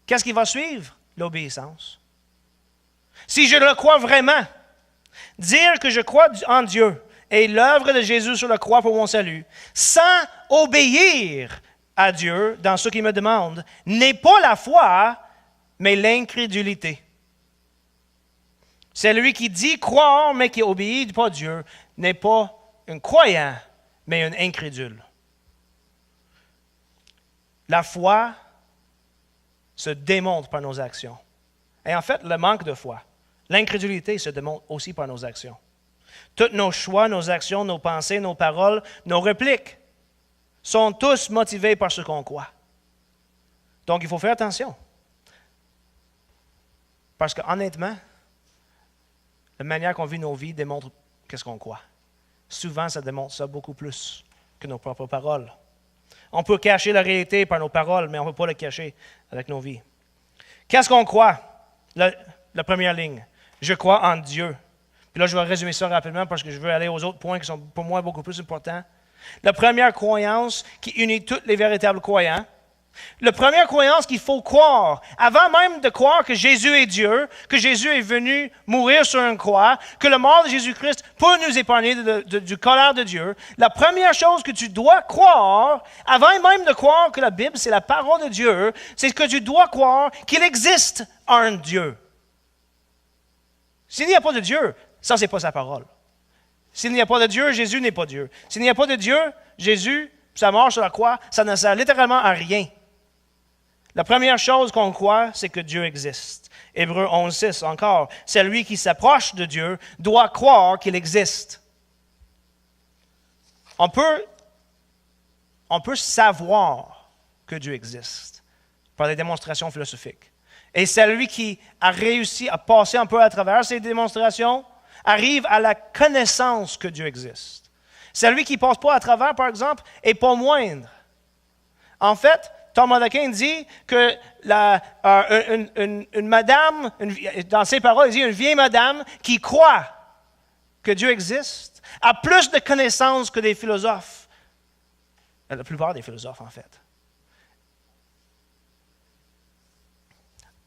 qu'est-ce qui va suivre? L'obéissance. Si je le crois vraiment, dire que je crois en Dieu et l'œuvre de Jésus sur la croix pour mon salut, sans obéir à Dieu dans ce qu'il me demande, n'est pas la foi, mais l'incrédulité. Celui qui dit croire, mais qui n'obéit pas à Dieu, n'est pas un croyant, mais un incrédule. La foi se démontre par nos actions. Et en fait, le manque de foi, l'incrédulité se démontre aussi par nos actions. Tous nos choix, nos actions, nos pensées, nos paroles, nos répliques sont tous motivés par ce qu'on croit. Donc, il faut faire attention. Parce qu'honnêtement, la manière qu'on vit nos vies démontre qu'est-ce qu'on croit. Souvent, ça démontre ça beaucoup plus que nos propres paroles. On peut cacher la réalité par nos paroles, mais on ne peut pas la cacher avec nos vies. Qu'est-ce qu'on croit? La première ligne. Je crois en Dieu. Puis là, je vais résumer ça rapidement parce que je veux aller aux autres points qui sont pour moi beaucoup plus importants. La première croyance qui unit tous les véritables croyants. La première croyance qu'il faut croire, avant même de croire que Jésus est Dieu, que Jésus est venu mourir sur une croix, que la mort de Jésus-Christ peut nous épargner du colère de Dieu, la première chose que tu dois croire, avant même de croire que la Bible c'est la parole de Dieu, c'est que tu dois croire qu'il existe un Dieu. S'il n'y a pas de Dieu, ça c'est pas sa parole. S'il n'y a pas de Dieu, Jésus n'est pas Dieu. S'il n'y a pas de Dieu, Jésus, sa mort sur la croix, ça ne sert littéralement à rien. La première chose qu'on croit, c'est que Dieu existe. Hébreux 11:6 encore. Celui qui s'approche de Dieu doit croire qu'il existe. On peut savoir que Dieu existe par des démonstrations philosophiques. Et celui qui a réussi à passer un peu à travers ces démonstrations arrive à la connaissance que Dieu existe. Celui qui ne passe pas à travers, par exemple, n'est pas moindre. En fait, Thomas d'Aquin dit que une madame, dans ses paroles, il dit une vieille madame qui croit que Dieu existe a plus de connaissances que des philosophes. La plupart des philosophes, en fait.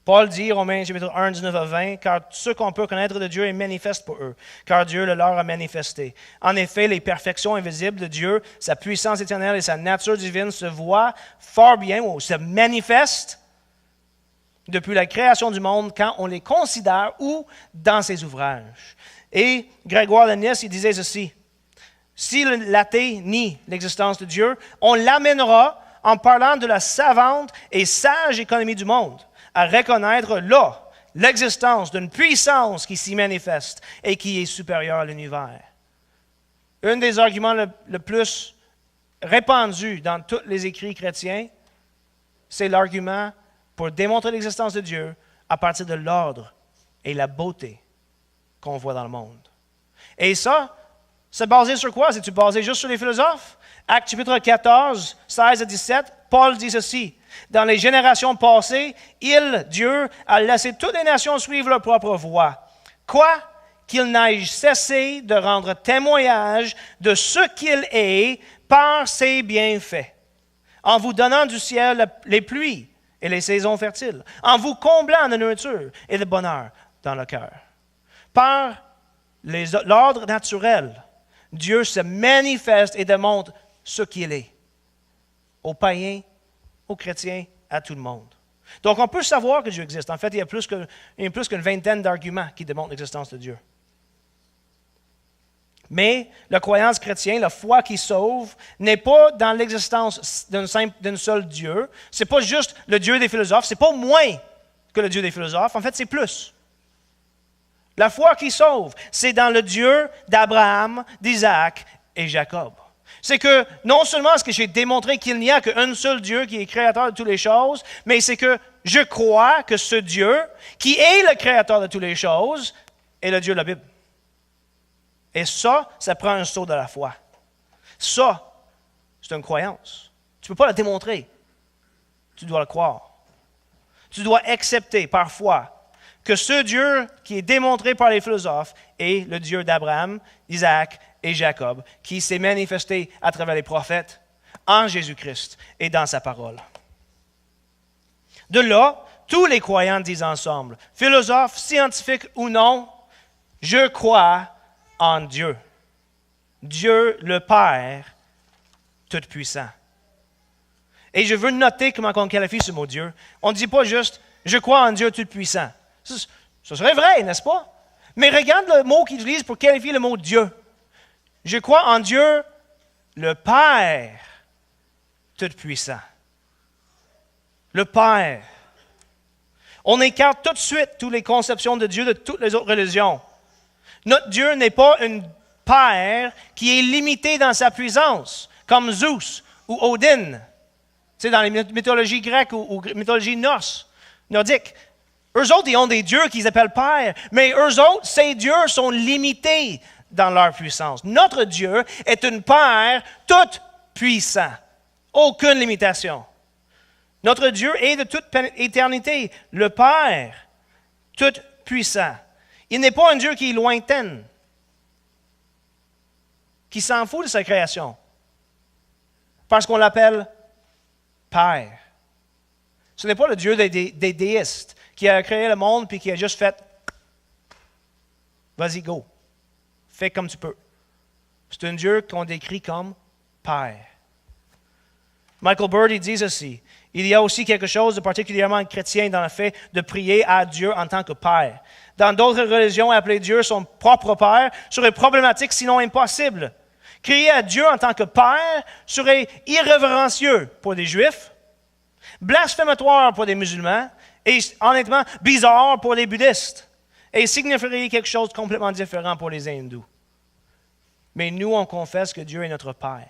Paul dit, Romains chapitre 1, 19 à 20, « Car ce qu'on peut connaître de Dieu est manifeste pour eux, car Dieu le leur a manifesté. En effet, les perfections invisibles de Dieu, sa puissance éternelle et sa nature divine se voient fort bien, ou se manifestent depuis la création du monde quand on les considère ou dans ses ouvrages. » Et Grégoire de Nice, il disait ceci, « Si l'athée nie l'existence de Dieu, on l'amènera en parlant de la savante et sage économie du monde, à reconnaître là l'existence d'une puissance qui s'y manifeste et qui est supérieure à l'univers. » Un des arguments le plus répandu dans tous les écrits chrétiens, c'est l'argument pour démontrer l'existence de Dieu à partir de l'ordre et la beauté qu'on voit dans le monde. Et ça, c'est basé sur quoi? C'est-tu basé juste sur les philosophes? Actes chapitre 14, 16 à 17, Paul dit ceci. « Dans les générations passées, Dieu, a laissé toutes les nations suivre leur propre voie. Quoi? Qu'il n'aille cesser de rendre témoignage de ce qu'il est par ses bienfaits, en vous donnant du ciel les pluies et les saisons fertiles, en vous comblant de nourriture et de bonheur dans le cœur. Par l'ordre naturel, Dieu se manifeste et démontre ce qu'il est, aux païens, aux chrétiens, à tout le monde. Donc, on peut savoir que Dieu existe. En fait, il y a plus qu'une vingtaine d'arguments qui démontrent l'existence de Dieu. Mais la croyance chrétienne, la foi qui sauve, n'est pas dans l'existence d'un seul Dieu. Ce n'est pas juste le Dieu des philosophes, ce n'est pas moins que le Dieu des philosophes. En fait, c'est plus. La foi qui sauve, c'est dans le Dieu d'Abraham, d'Isaac et Jacob. C'est que non seulement est-ce que j'ai démontré qu'il n'y a qu'un seul Dieu qui est créateur de toutes les choses, mais c'est que je crois que ce Dieu, qui est le créateur de toutes les choses, est le Dieu de la Bible. Et ça prend un saut de la foi. Ça, c'est une croyance. Tu ne peux pas la démontrer. Tu dois le croire. Tu dois accepter par foi que ce Dieu qui est démontré par les philosophes est le Dieu d'Abraham, d'Isaac et Jacob, qui s'est manifesté à travers les prophètes, en Jésus-Christ et dans sa parole. De là, tous les croyants disent ensemble, philosophes, scientifiques ou non, je crois en Dieu. Dieu le Père Tout-Puissant. Et je veux noter comment on qualifie ce mot Dieu. On ne dit pas juste « je crois en Dieu Tout-Puissant ». Ce serait vrai, n'est-ce pas? Mais regarde le mot qu'il utilise pour qualifier le mot Dieu. Je crois en Dieu le Père Tout-Puissant. Le Père. On écarte tout de suite toutes les conceptions de Dieu de toutes les autres religions. Notre Dieu n'est pas un Père qui est limité dans sa puissance, comme Zeus ou Odin. Tu sais, dans les mythologies grecques ou mythologies nordiques. Eux autres, ils ont des dieux qu'ils appellent Père, mais eux autres, ces dieux sont limités dans leur puissance. Notre Dieu est un Père tout puissant. Aucune limitation. Notre Dieu est de toute éternité, le Père tout puissant. Il n'est pas un Dieu qui est lointain, qui s'en fout de sa création, parce qu'on l'appelle Père. Ce n'est pas le Dieu des déistes qui a créé le monde puis qui a juste fait « vas-y, go, fais comme tu peux ». C'est un Dieu qu'on décrit comme Père. Michael Bird, il dit ceci, « Il y a aussi quelque chose de particulièrement chrétien dans le fait de prier à Dieu en tant que Père. Dans d'autres religions, appeler Dieu son propre Père serait problématique, sinon impossible. Crier à Dieu en tant que Père serait irrévérencieux pour des Juifs, blasphématoire pour des musulmans et honnêtement bizarre pour les bouddhistes et signifierait quelque chose de complètement différent pour les hindous. Mais nous, on confesse que Dieu est notre Père,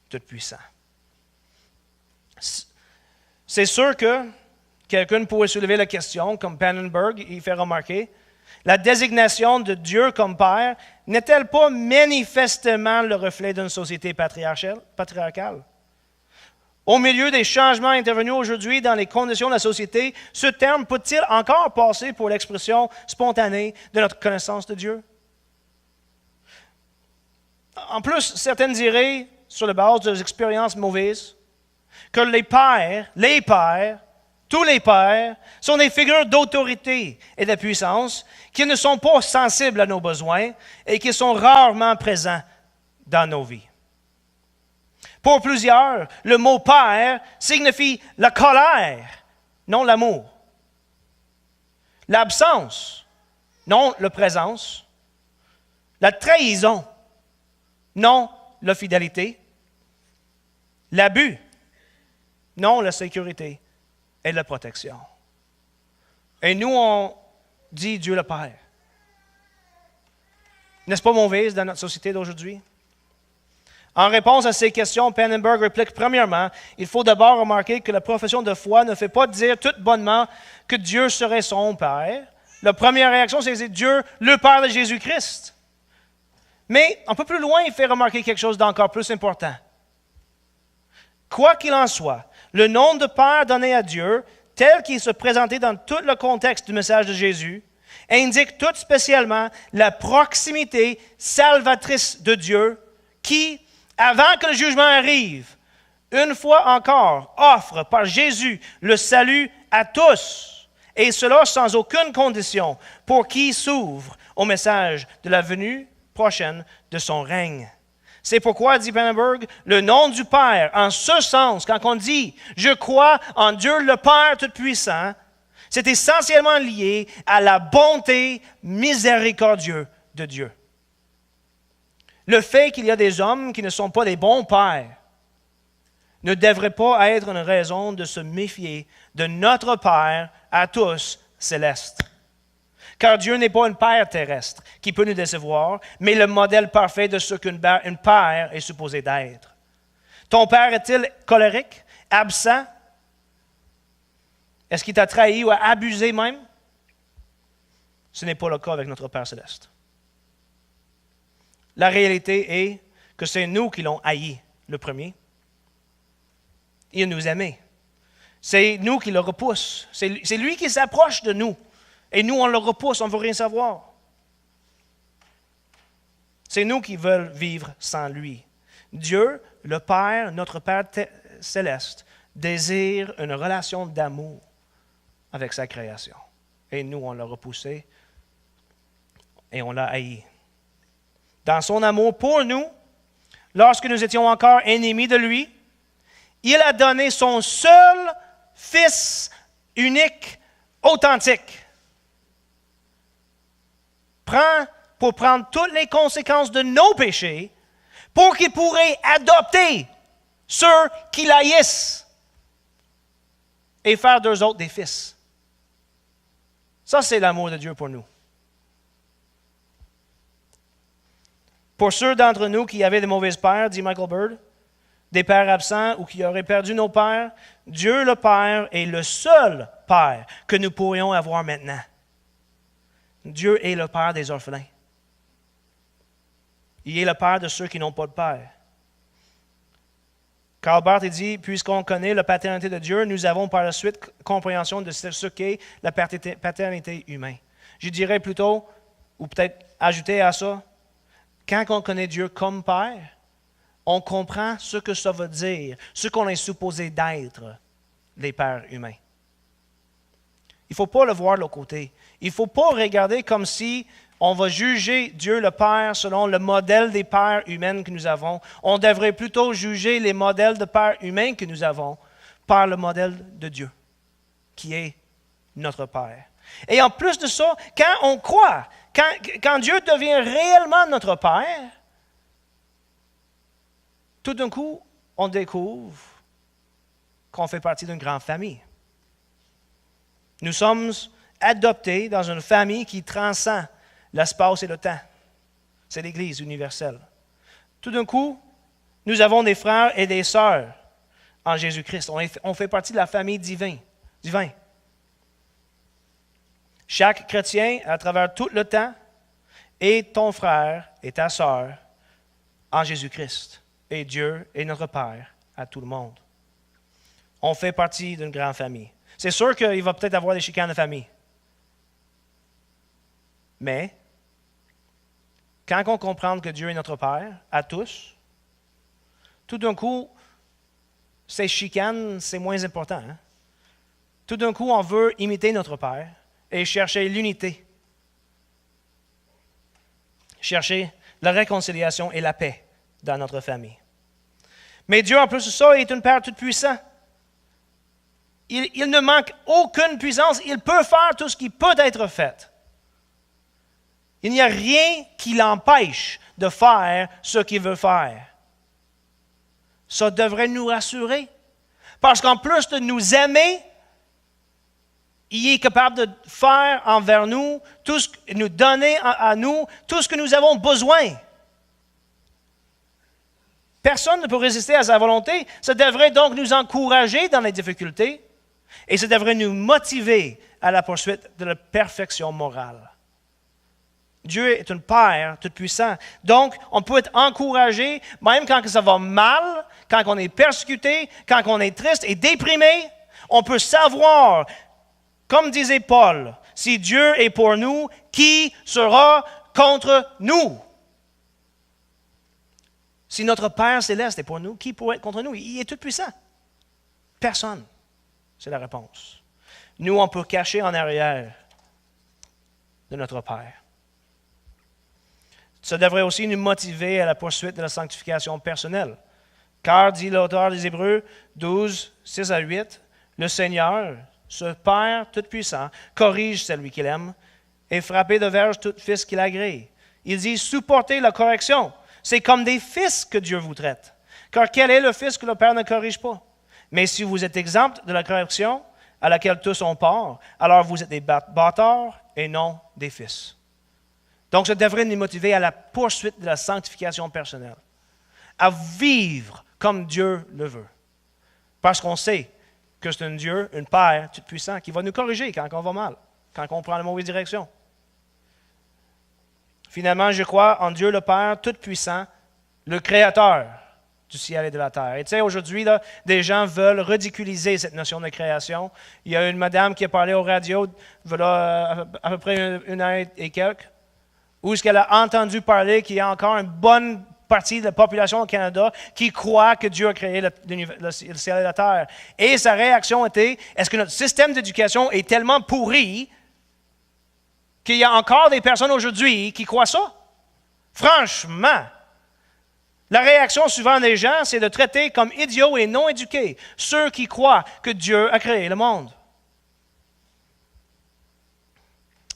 tout-puissant. C'est sûr que quelqu'un pourrait soulever la question, comme Pannenberg, il fait remarquer, la désignation de Dieu comme Père n'est-elle pas manifestement le reflet d'une société patriarcale? Au milieu des changements intervenus aujourd'hui dans les conditions de la société, ce terme peut-il encore passer pour l'expression spontanée de notre connaissance de Dieu? En plus, certaines diraient, sur la base des expériences mauvaises, que les pères Tous les pères sont des figures d'autorité et de puissance qui ne sont pas sensibles à nos besoins et qui sont rarement présents dans nos vies. Pour plusieurs, le mot père signifie la colère, non l'amour. L'absence, non la présence. La trahison, non la fidélité. L'abus, non la sécurité et la protection. Et nous, on dit Dieu le Père. N'est-ce pas mauvaise dans notre société d'aujourd'hui? En réponse à ces questions, Pannenberg réplique premièrement, il faut d'abord remarquer que la profession de foi ne fait pas dire tout bonnement que Dieu serait son Père. La première réaction, c'est Dieu, le Père de Jésus-Christ. Mais un peu plus loin, il fait remarquer quelque chose d'encore plus important. Quoi qu'il en soit, le nom de Père donné à Dieu, tel qu'il se présentait dans tout le contexte du message de Jésus, indique tout spécialement la proximité salvatrice de Dieu qui, avant que le jugement arrive, une fois encore, offre par Jésus le salut à tous, et cela sans aucune condition, pour qui s'ouvre au message de la venue prochaine de son règne. C'est pourquoi, dit Pannenberg, le nom du Père, en ce sens, quand on dit « Je crois en Dieu le Père Tout-Puissant », c'est essentiellement lié à la bonté miséricordieuse de Dieu. Le fait qu'il y a des hommes qui ne sont pas des bons pères ne devrait pas être une raison de se méfier de notre Père à tous céleste. Car Dieu n'est pas un père terrestre qui peut nous décevoir, mais le modèle parfait de ce qu'une père est supposée d'être. Ton père est-il colérique, absent? Est-ce qu'il t'a trahi ou abusé même? Ce n'est pas le cas avec notre Père céleste. La réalité est que c'est nous qui l'ont haï, le premier. Il nous aimait. C'est nous qui le repousse. C'est lui qui s'approche de nous. Et nous, on le repousse, on ne veut rien savoir. C'est nous qui veulent vivre sans lui. Dieu, le Père, notre Père céleste, désire une relation d'amour avec sa création. Et nous, on l'a repoussé et on l'a haï. Dans son amour pour nous, lorsque nous étions encore ennemis de lui, il a donné son seul Fils unique, authentique. Pour prendre toutes les conséquences de nos péchés, pour qu'il pourrait adopter ceux qui l'haïssent et faire d'eux autres des fils. Ça, c'est l'amour de Dieu pour nous. Pour ceux d'entre nous qui avaient de mauvais pères, dit Michael Bird, des pères absents ou qui auraient perdu nos pères, Dieu le Père est le seul Père que nous pourrions avoir maintenant. Dieu est le Père des orphelins. Il est le Père de ceux qui n'ont pas de Père. Karl Barth dit, puisqu'on connaît la paternité de Dieu, nous avons par la suite compréhension de ce qu'est la paternité humaine. Je dirais plutôt, ou peut-être ajouter à ça, quand on connaît Dieu comme Père, on comprend ce que ça veut dire, ce qu'on est supposé d'être, les pères humains. Il ne faut pas le voir de l'autre côté. Il ne faut pas regarder comme si on va juger Dieu le Père selon le modèle des pères humains que nous avons. On devrait plutôt juger les modèles de pères humains que nous avons par le modèle de Dieu, qui est notre Père. Et en plus de ça, quand on croit, quand Dieu devient réellement notre Père, tout d'un coup, on découvre qu'on fait partie d'une grande famille. Nous sommes adoptés dans une famille qui transcend l'espace et le temps. C'est l'Église universelle. Tout d'un coup, nous avons des frères et des sœurs en Jésus-Christ. On fait partie de la famille divine. Chaque chrétien, à travers tout le temps, est ton frère et ta sœur en Jésus-Christ. Et Dieu est notre Père à tout le monde. On fait partie d'une grande famille. C'est sûr qu'il va peut-être avoir des chicanes de famille. Mais, quand on comprend que Dieu est notre Père, à tous, tout d'un coup, ces chicanes, c'est moins important. Hein? tout d'un coup, on veut imiter notre Père et chercher l'unité. Chercher la réconciliation et la paix dans notre famille. Mais Dieu, en plus de ça, est un Père tout-puissant. Il ne manque aucune puissance. Il peut faire tout ce qui peut être fait. Il n'y a rien qui l'empêche de faire ce qu'il veut faire. Ça devrait nous rassurer. Parce qu'en plus de nous aimer, il est capable de faire envers nous, nous donner à nous tout ce que nous avons besoin. Personne ne peut résister à sa volonté. Ça devrait donc nous encourager dans les difficultés et ça devrait nous motiver à la poursuite de la perfection morale. Dieu est un Père tout-puissant. Donc, on peut être encouragé, même quand ça va mal, quand on est persécuté, quand on est triste et déprimé. On peut savoir, comme disait Paul, si Dieu est pour nous, qui sera contre nous? Si notre Père céleste est pour nous, qui pourrait être contre nous? Il est tout-puissant. Personne. C'est la réponse. Nous, on peut cacher en arrière de notre Père. Ça devrait aussi nous motiver à la poursuite de la sanctification personnelle. Car, dit l'auteur des Hébreux 12, 6 à 8, le Seigneur, ce Père tout-puissant, corrige celui qu'il aime et frappez de verge tout fils qu'il agrée. Il dit, supportez la correction. C'est comme des fils que Dieu vous traite. Car quel est le fils que le Père ne corrige pas? Mais si vous êtes exempt de la correction à laquelle tous ont part, alors vous êtes des bâtards et non des fils. Donc, ça devrait nous motiver à la poursuite de la sanctification personnelle, à vivre comme Dieu le veut. Parce qu'on sait que c'est un Dieu, un Père tout-puissant, qui va nous corriger quand on va mal, quand on prend la mauvaise direction. Finalement, je crois en Dieu le Père tout-puissant, le Créateur du ciel et de la terre. Et tu sais, aujourd'hui, là, des gens veulent ridiculiser cette notion de création. Il y a une madame qui a parlé au radio, voilà, à peu près une heure et quelques, où est-ce qu'elle a entendu parler qu'il y a encore une bonne partie de la population au Canada qui croit que Dieu a créé le ciel et la terre. Et sa réaction était, est-ce que notre système d'éducation est tellement pourri qu'il y a encore des personnes aujourd'hui qui croient ça? Franchement, la réaction souvent des gens, c'est de traiter comme idiots et non éduqués ceux qui croient que Dieu a créé le monde.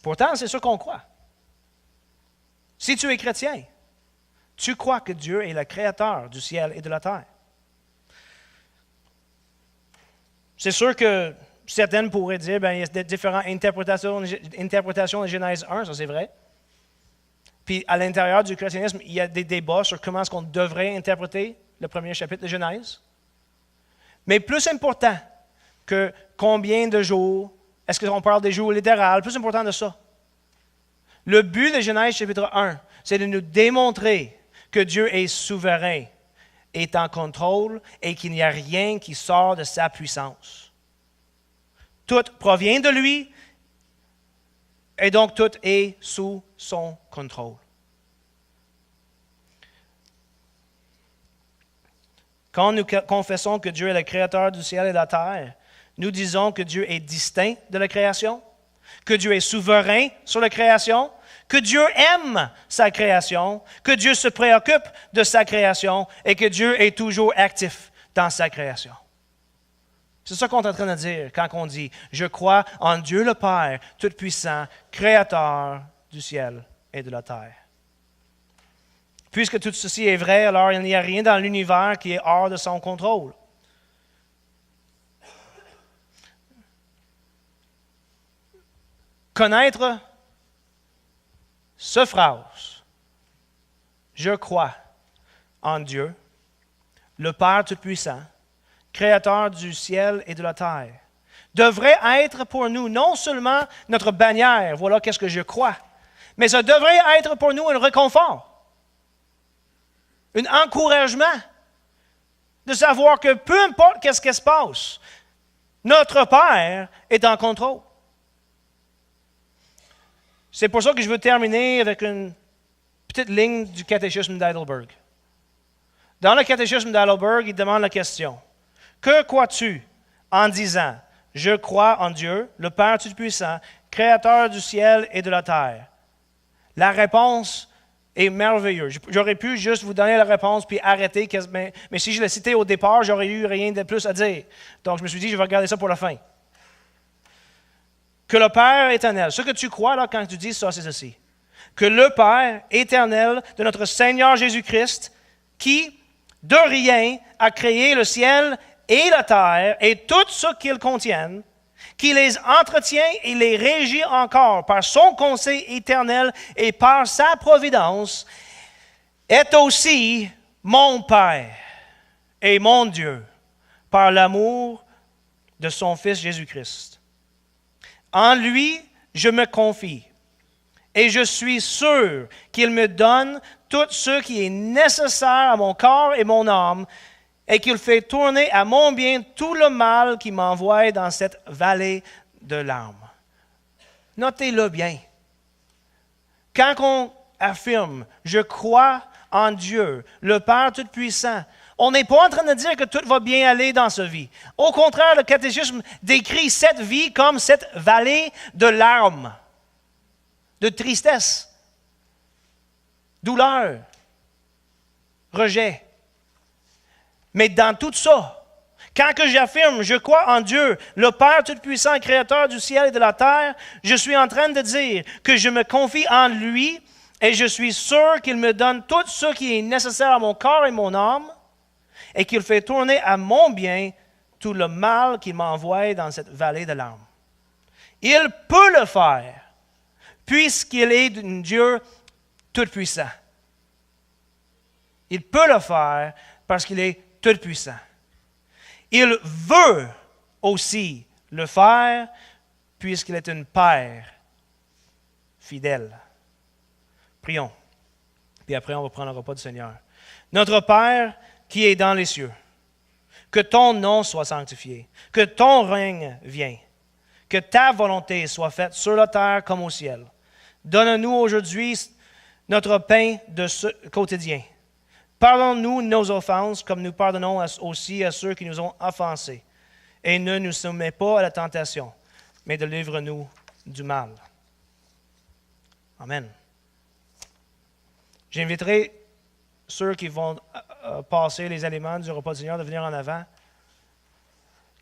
Pourtant, c'est ce qu'on croit. Si tu es chrétien, tu crois que Dieu est le créateur du ciel et de la terre. C'est sûr que certaines pourraient dire, il y a différentes interprétations de Genèse 1, ça c'est vrai. Puis à l'intérieur du christianisme, il y a des débats sur comment est-ce qu'on devrait interpréter le premier chapitre de Genèse. Mais plus important que combien de jours, est-ce qu'on parle des jours littéraux, plus important de ça. Le but de Genèse chapitre 1, c'est de nous démontrer que Dieu est souverain, est en contrôle et qu'il n'y a rien qui sort de sa puissance. Tout provient de lui et donc tout est sous son contrôle. Quand nous confessons que Dieu est le créateur du ciel et de la terre, nous disons que Dieu est distinct de la création, que Dieu est souverain sur la création, que Dieu aime sa création, que Dieu se préoccupe de sa création et que Dieu est toujours actif dans sa création. C'est ça qu'on est en train de dire quand on dit « Je crois en Dieu le Père, tout-puissant, créateur du ciel et de la terre. » Puisque tout ceci est vrai, alors il n'y a rien dans l'univers qui est hors de son contrôle. Connaître cette phrase, je crois en Dieu, le Père Tout-Puissant, Créateur du ciel et de la terre, devrait être pour nous non seulement notre bannière, voilà qu'est-ce que je crois, mais ça devrait être pour nous un réconfort, un encouragement de savoir que peu importe qu'est-ce qui se passe, notre Père est en contrôle. C'est pour ça que je veux terminer avec une petite ligne du catéchisme d'Heidelberg. Dans le catéchisme d'Heidelberg, il demande la question « Que crois-tu en disant Je crois en Dieu, le Père Tout-Puissant, Créateur du ciel et de la terre. La réponse est merveilleuse. J'aurais pu juste vous donner la réponse puis arrêter, mais si je l'ai cité au départ, j'aurais eu rien de plus à dire. Donc, je me suis dit, je vais regarder ça pour la fin. Que le Père éternel, ce que tu crois là quand tu dis ça, c'est ceci. Que le Père éternel de notre Seigneur Jésus-Christ, qui, de rien, a créé le ciel et la terre et tout ce qu'ils contiennent, qui les entretient et les régit encore par son conseil éternel et par sa providence, est aussi mon Père et mon Dieu, par l'amour de son Fils Jésus-Christ. En lui, je me confie, et je suis sûr qu'il me donne tout ce qui est nécessaire à mon corps et mon âme, et qu'il fait tourner à mon bien tout le mal qui m'envoie dans cette vallée de larmes. Notez-le bien. Quand on affirme « Je crois en Dieu, le Père Tout-Puissant », on n'est pas en train de dire que tout va bien aller dans sa vie. Au contraire, le catéchisme décrit cette vie comme cette vallée de larmes, de tristesse, douleur, rejet. Mais dans tout ça, quand que j'affirme, je crois en Dieu, le Père Tout-Puissant, Créateur du ciel et de la terre, je suis en train de dire que je me confie en lui et je suis sûr qu'il me donne tout ce qui est nécessaire à mon corps et mon âme et qu'il fait tourner à mon bien tout le mal qu'il m'envoie dans cette vallée de larmes. Il peut le faire puisqu'il est un Dieu tout-puissant. Il peut le faire parce qu'il est tout-puissant. Il veut aussi le faire puisqu'il est un Père fidèle. Prions. Puis après, on va prendre le repas du Seigneur. Notre Père qui est dans les cieux, que ton nom soit sanctifié, que ton règne vienne, que ta volonté soit faite sur la terre comme au ciel. Donne-nous aujourd'hui notre pain de ce quotidien. Pardonne-nous nos offenses, comme nous pardonnons aussi à ceux qui nous ont offensés. Et ne nous soumets pas à la tentation, mais délivre-nous du mal. Amen. J'inviterai ceux qui vont passer les aliments du repas du Seigneur de venir en avant.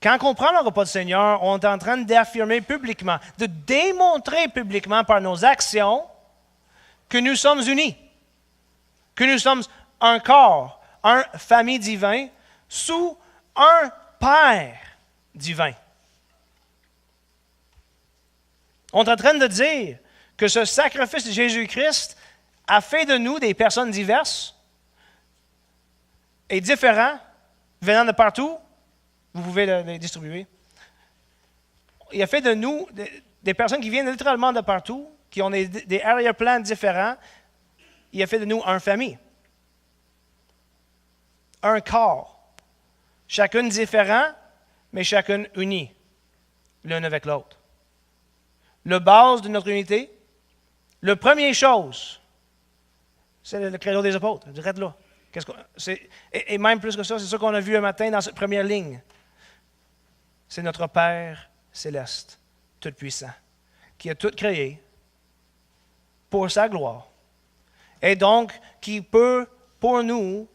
Quand on prend le repas du Seigneur, on est en train d'affirmer publiquement, de démontrer publiquement par nos actions que nous sommes unis, que nous sommes un corps, une famille divin, sous un Père divin. On est en train de dire que ce sacrifice de Jésus-Christ a fait de nous des personnes diverses et différentes, venant de partout. Vous pouvez les distribuer. Il a fait de nous des personnes qui viennent littéralement de partout, qui ont des arrière-plans différents. Il a fait de nous une famille. Un corps, chacun différent, mais chacun uni, l'un avec l'autre. Le base de notre unité, la première chose, c'est le credo des apôtres, direct là. Et même plus que ça, c'est ça qu'on a vu un matin dans cette première ligne. C'est notre Père céleste, tout-puissant, qui a tout créé pour sa gloire. Et donc, qui peut, pour nous,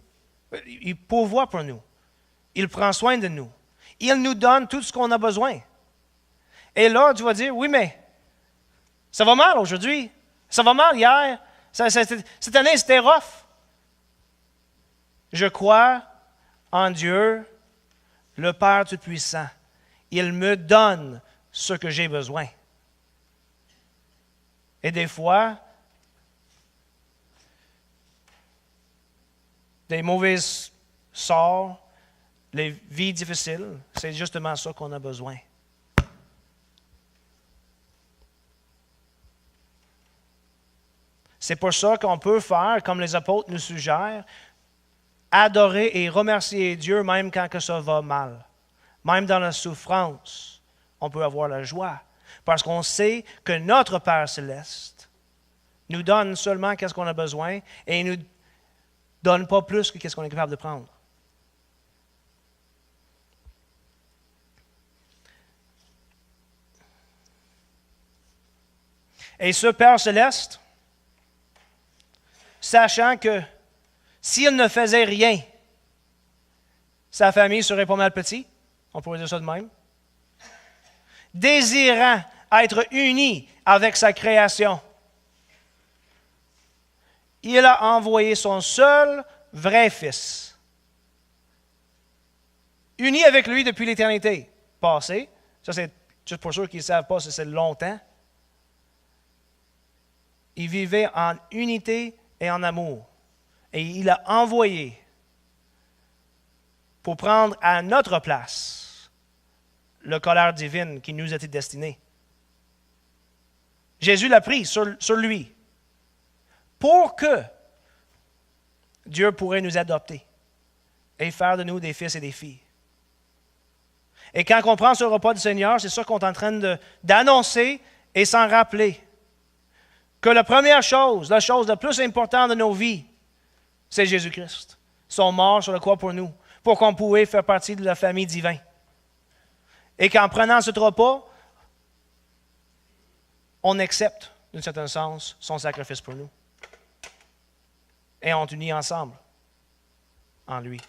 il pourvoit pour nous. Il prend soin de nous. Il nous donne tout ce qu'on a besoin. Et là, tu vas dire, oui, mais ça va mal aujourd'hui. Ça va mal hier. Cette année, c'était rough. Je crois en Dieu, le Père Tout-Puissant. Il me donne ce que j'ai besoin. Et des fois, des mauvais sorts, les vies difficiles, c'est justement ça qu'on a besoin. C'est pour ça qu'on peut faire, comme les apôtres nous suggèrent, adorer et remercier Dieu même quand que ça va mal. Même dans la souffrance, on peut avoir la joie. Parce qu'on sait que notre Père céleste nous donne seulement ce qu'on a besoin et il ne nous donne pas plus que ce qu'on est capable de prendre. Et ce Père céleste, sachant que s'il ne faisait rien, sa famille serait pas mal petite, on pourrait dire ça de même, désirant être uni avec sa création, il a envoyé son seul vrai Fils, uni avec lui depuis l'éternité passée. Ça, c'est juste pour ceux qui ne savent pas, c'est longtemps. Il vivait en unité et en amour. Et il a envoyé pour prendre à notre place le colère divine qui nous était destiné. Jésus l'a pris sur lui pour que Dieu pourrait nous adopter et faire de nous des fils et des filles. Et quand on prend ce repas du Seigneur, c'est ça qu'on est en train d'annoncer et s'en rappeler. Que la première chose, la chose la plus importante de nos vies, c'est Jésus-Christ. Son mort sur la croix pour nous, pour qu'on puisse faire partie de la famille divine. Et qu'en prenant ce repas, on accepte, d'un certain sens, son sacrifice pour nous. Et on est unis ensemble, en lui.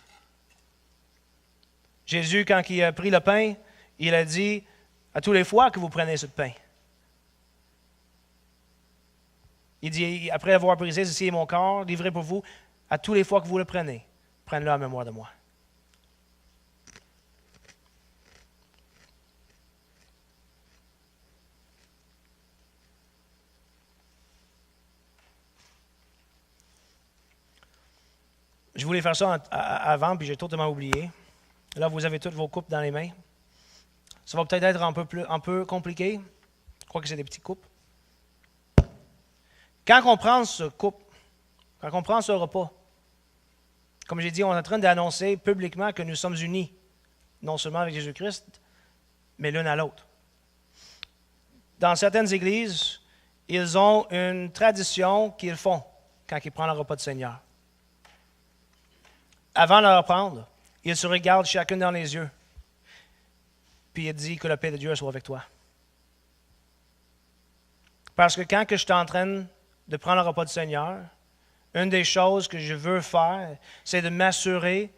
Jésus, quand il a pris le pain, il a dit, à tous les fois que vous prenez ce pain, il dit, après avoir brisé, ceci est mon corps, livré pour vous, à tous les fois que vous le prenez, prenez-le en mémoire de moi. Je voulais faire ça avant, puis j'ai totalement oublié. Là, vous avez toutes vos coupes dans les mains. Ça va peut-être être un peu compliqué. Je crois que c'est des petites coupes. Quand on prend ce coupe, quand on prend ce repas, comme j'ai dit, on est en train d'annoncer publiquement que nous sommes unis, non seulement avec Jésus-Christ, mais l'un à l'autre. Dans certaines églises, ils ont une tradition qu'ils font quand ils prennent le repas du Seigneur. Avant de le reprendre, ils se regardent chacun dans les yeux, puis il dit que la paix de Dieu soit avec toi. Parce que quand je suis en train de prendre le repas du Seigneur, une des choses que je veux faire, c'est de m'assurer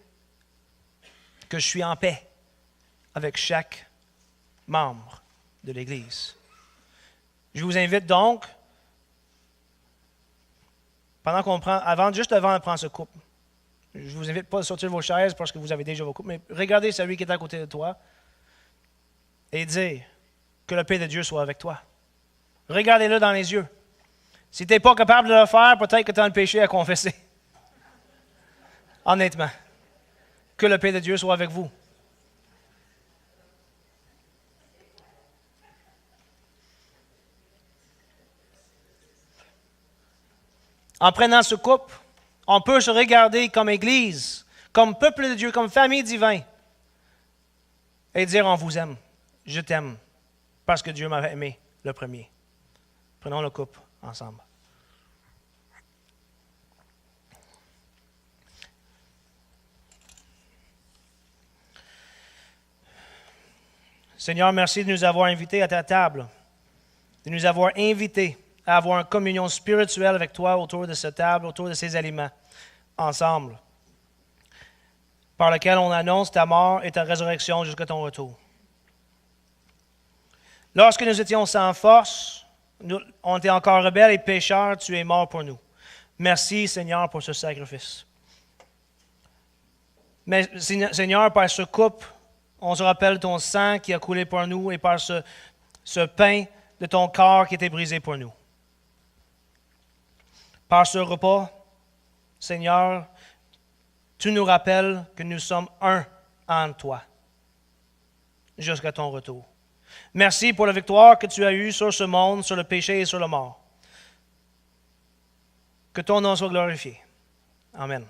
que je suis en paix avec chaque membre de l'Église. Je vous invite donc, juste avant de prendre ce coupe, je ne vous invite pas à sortir de vos chaises parce que vous avez déjà vos coupes, mais regardez celui qui est à côté de toi et dire que la paix de Dieu soit avec toi. Regardez-le dans les yeux. Si tu n'es pas capable de le faire, peut-être que tu as un péché à confesser. Honnêtement. Que la paix de Dieu soit avec vous. En prenant ce coupe, on peut se regarder comme Église, comme peuple de Dieu, comme famille divine, et dire on vous aime, je t'aime, parce que Dieu m'a aimé le premier. Prenons la coupe ensemble. Seigneur, merci de nous avoir invités à ta table, de nous avoir invités à avoir une communion spirituelle avec toi autour de cette table, autour de ces aliments, ensemble, par lequel on annonce ta mort et ta résurrection jusqu'à ton retour. Lorsque nous étions sans force, on était encore rebelles et pécheurs, tu es mort pour nous. Merci, Seigneur, pour ce sacrifice. Mais, Seigneur, par ce coupe, on se rappelle ton sang qui a coulé pour nous et par ce pain de ton corps qui était brisé pour nous. Par ce repas, Seigneur, tu nous rappelles que nous sommes un en toi jusqu'à ton retour. Merci pour la victoire que tu as eue sur ce monde, sur le péché et sur la mort. Que ton nom soit glorifié. Amen.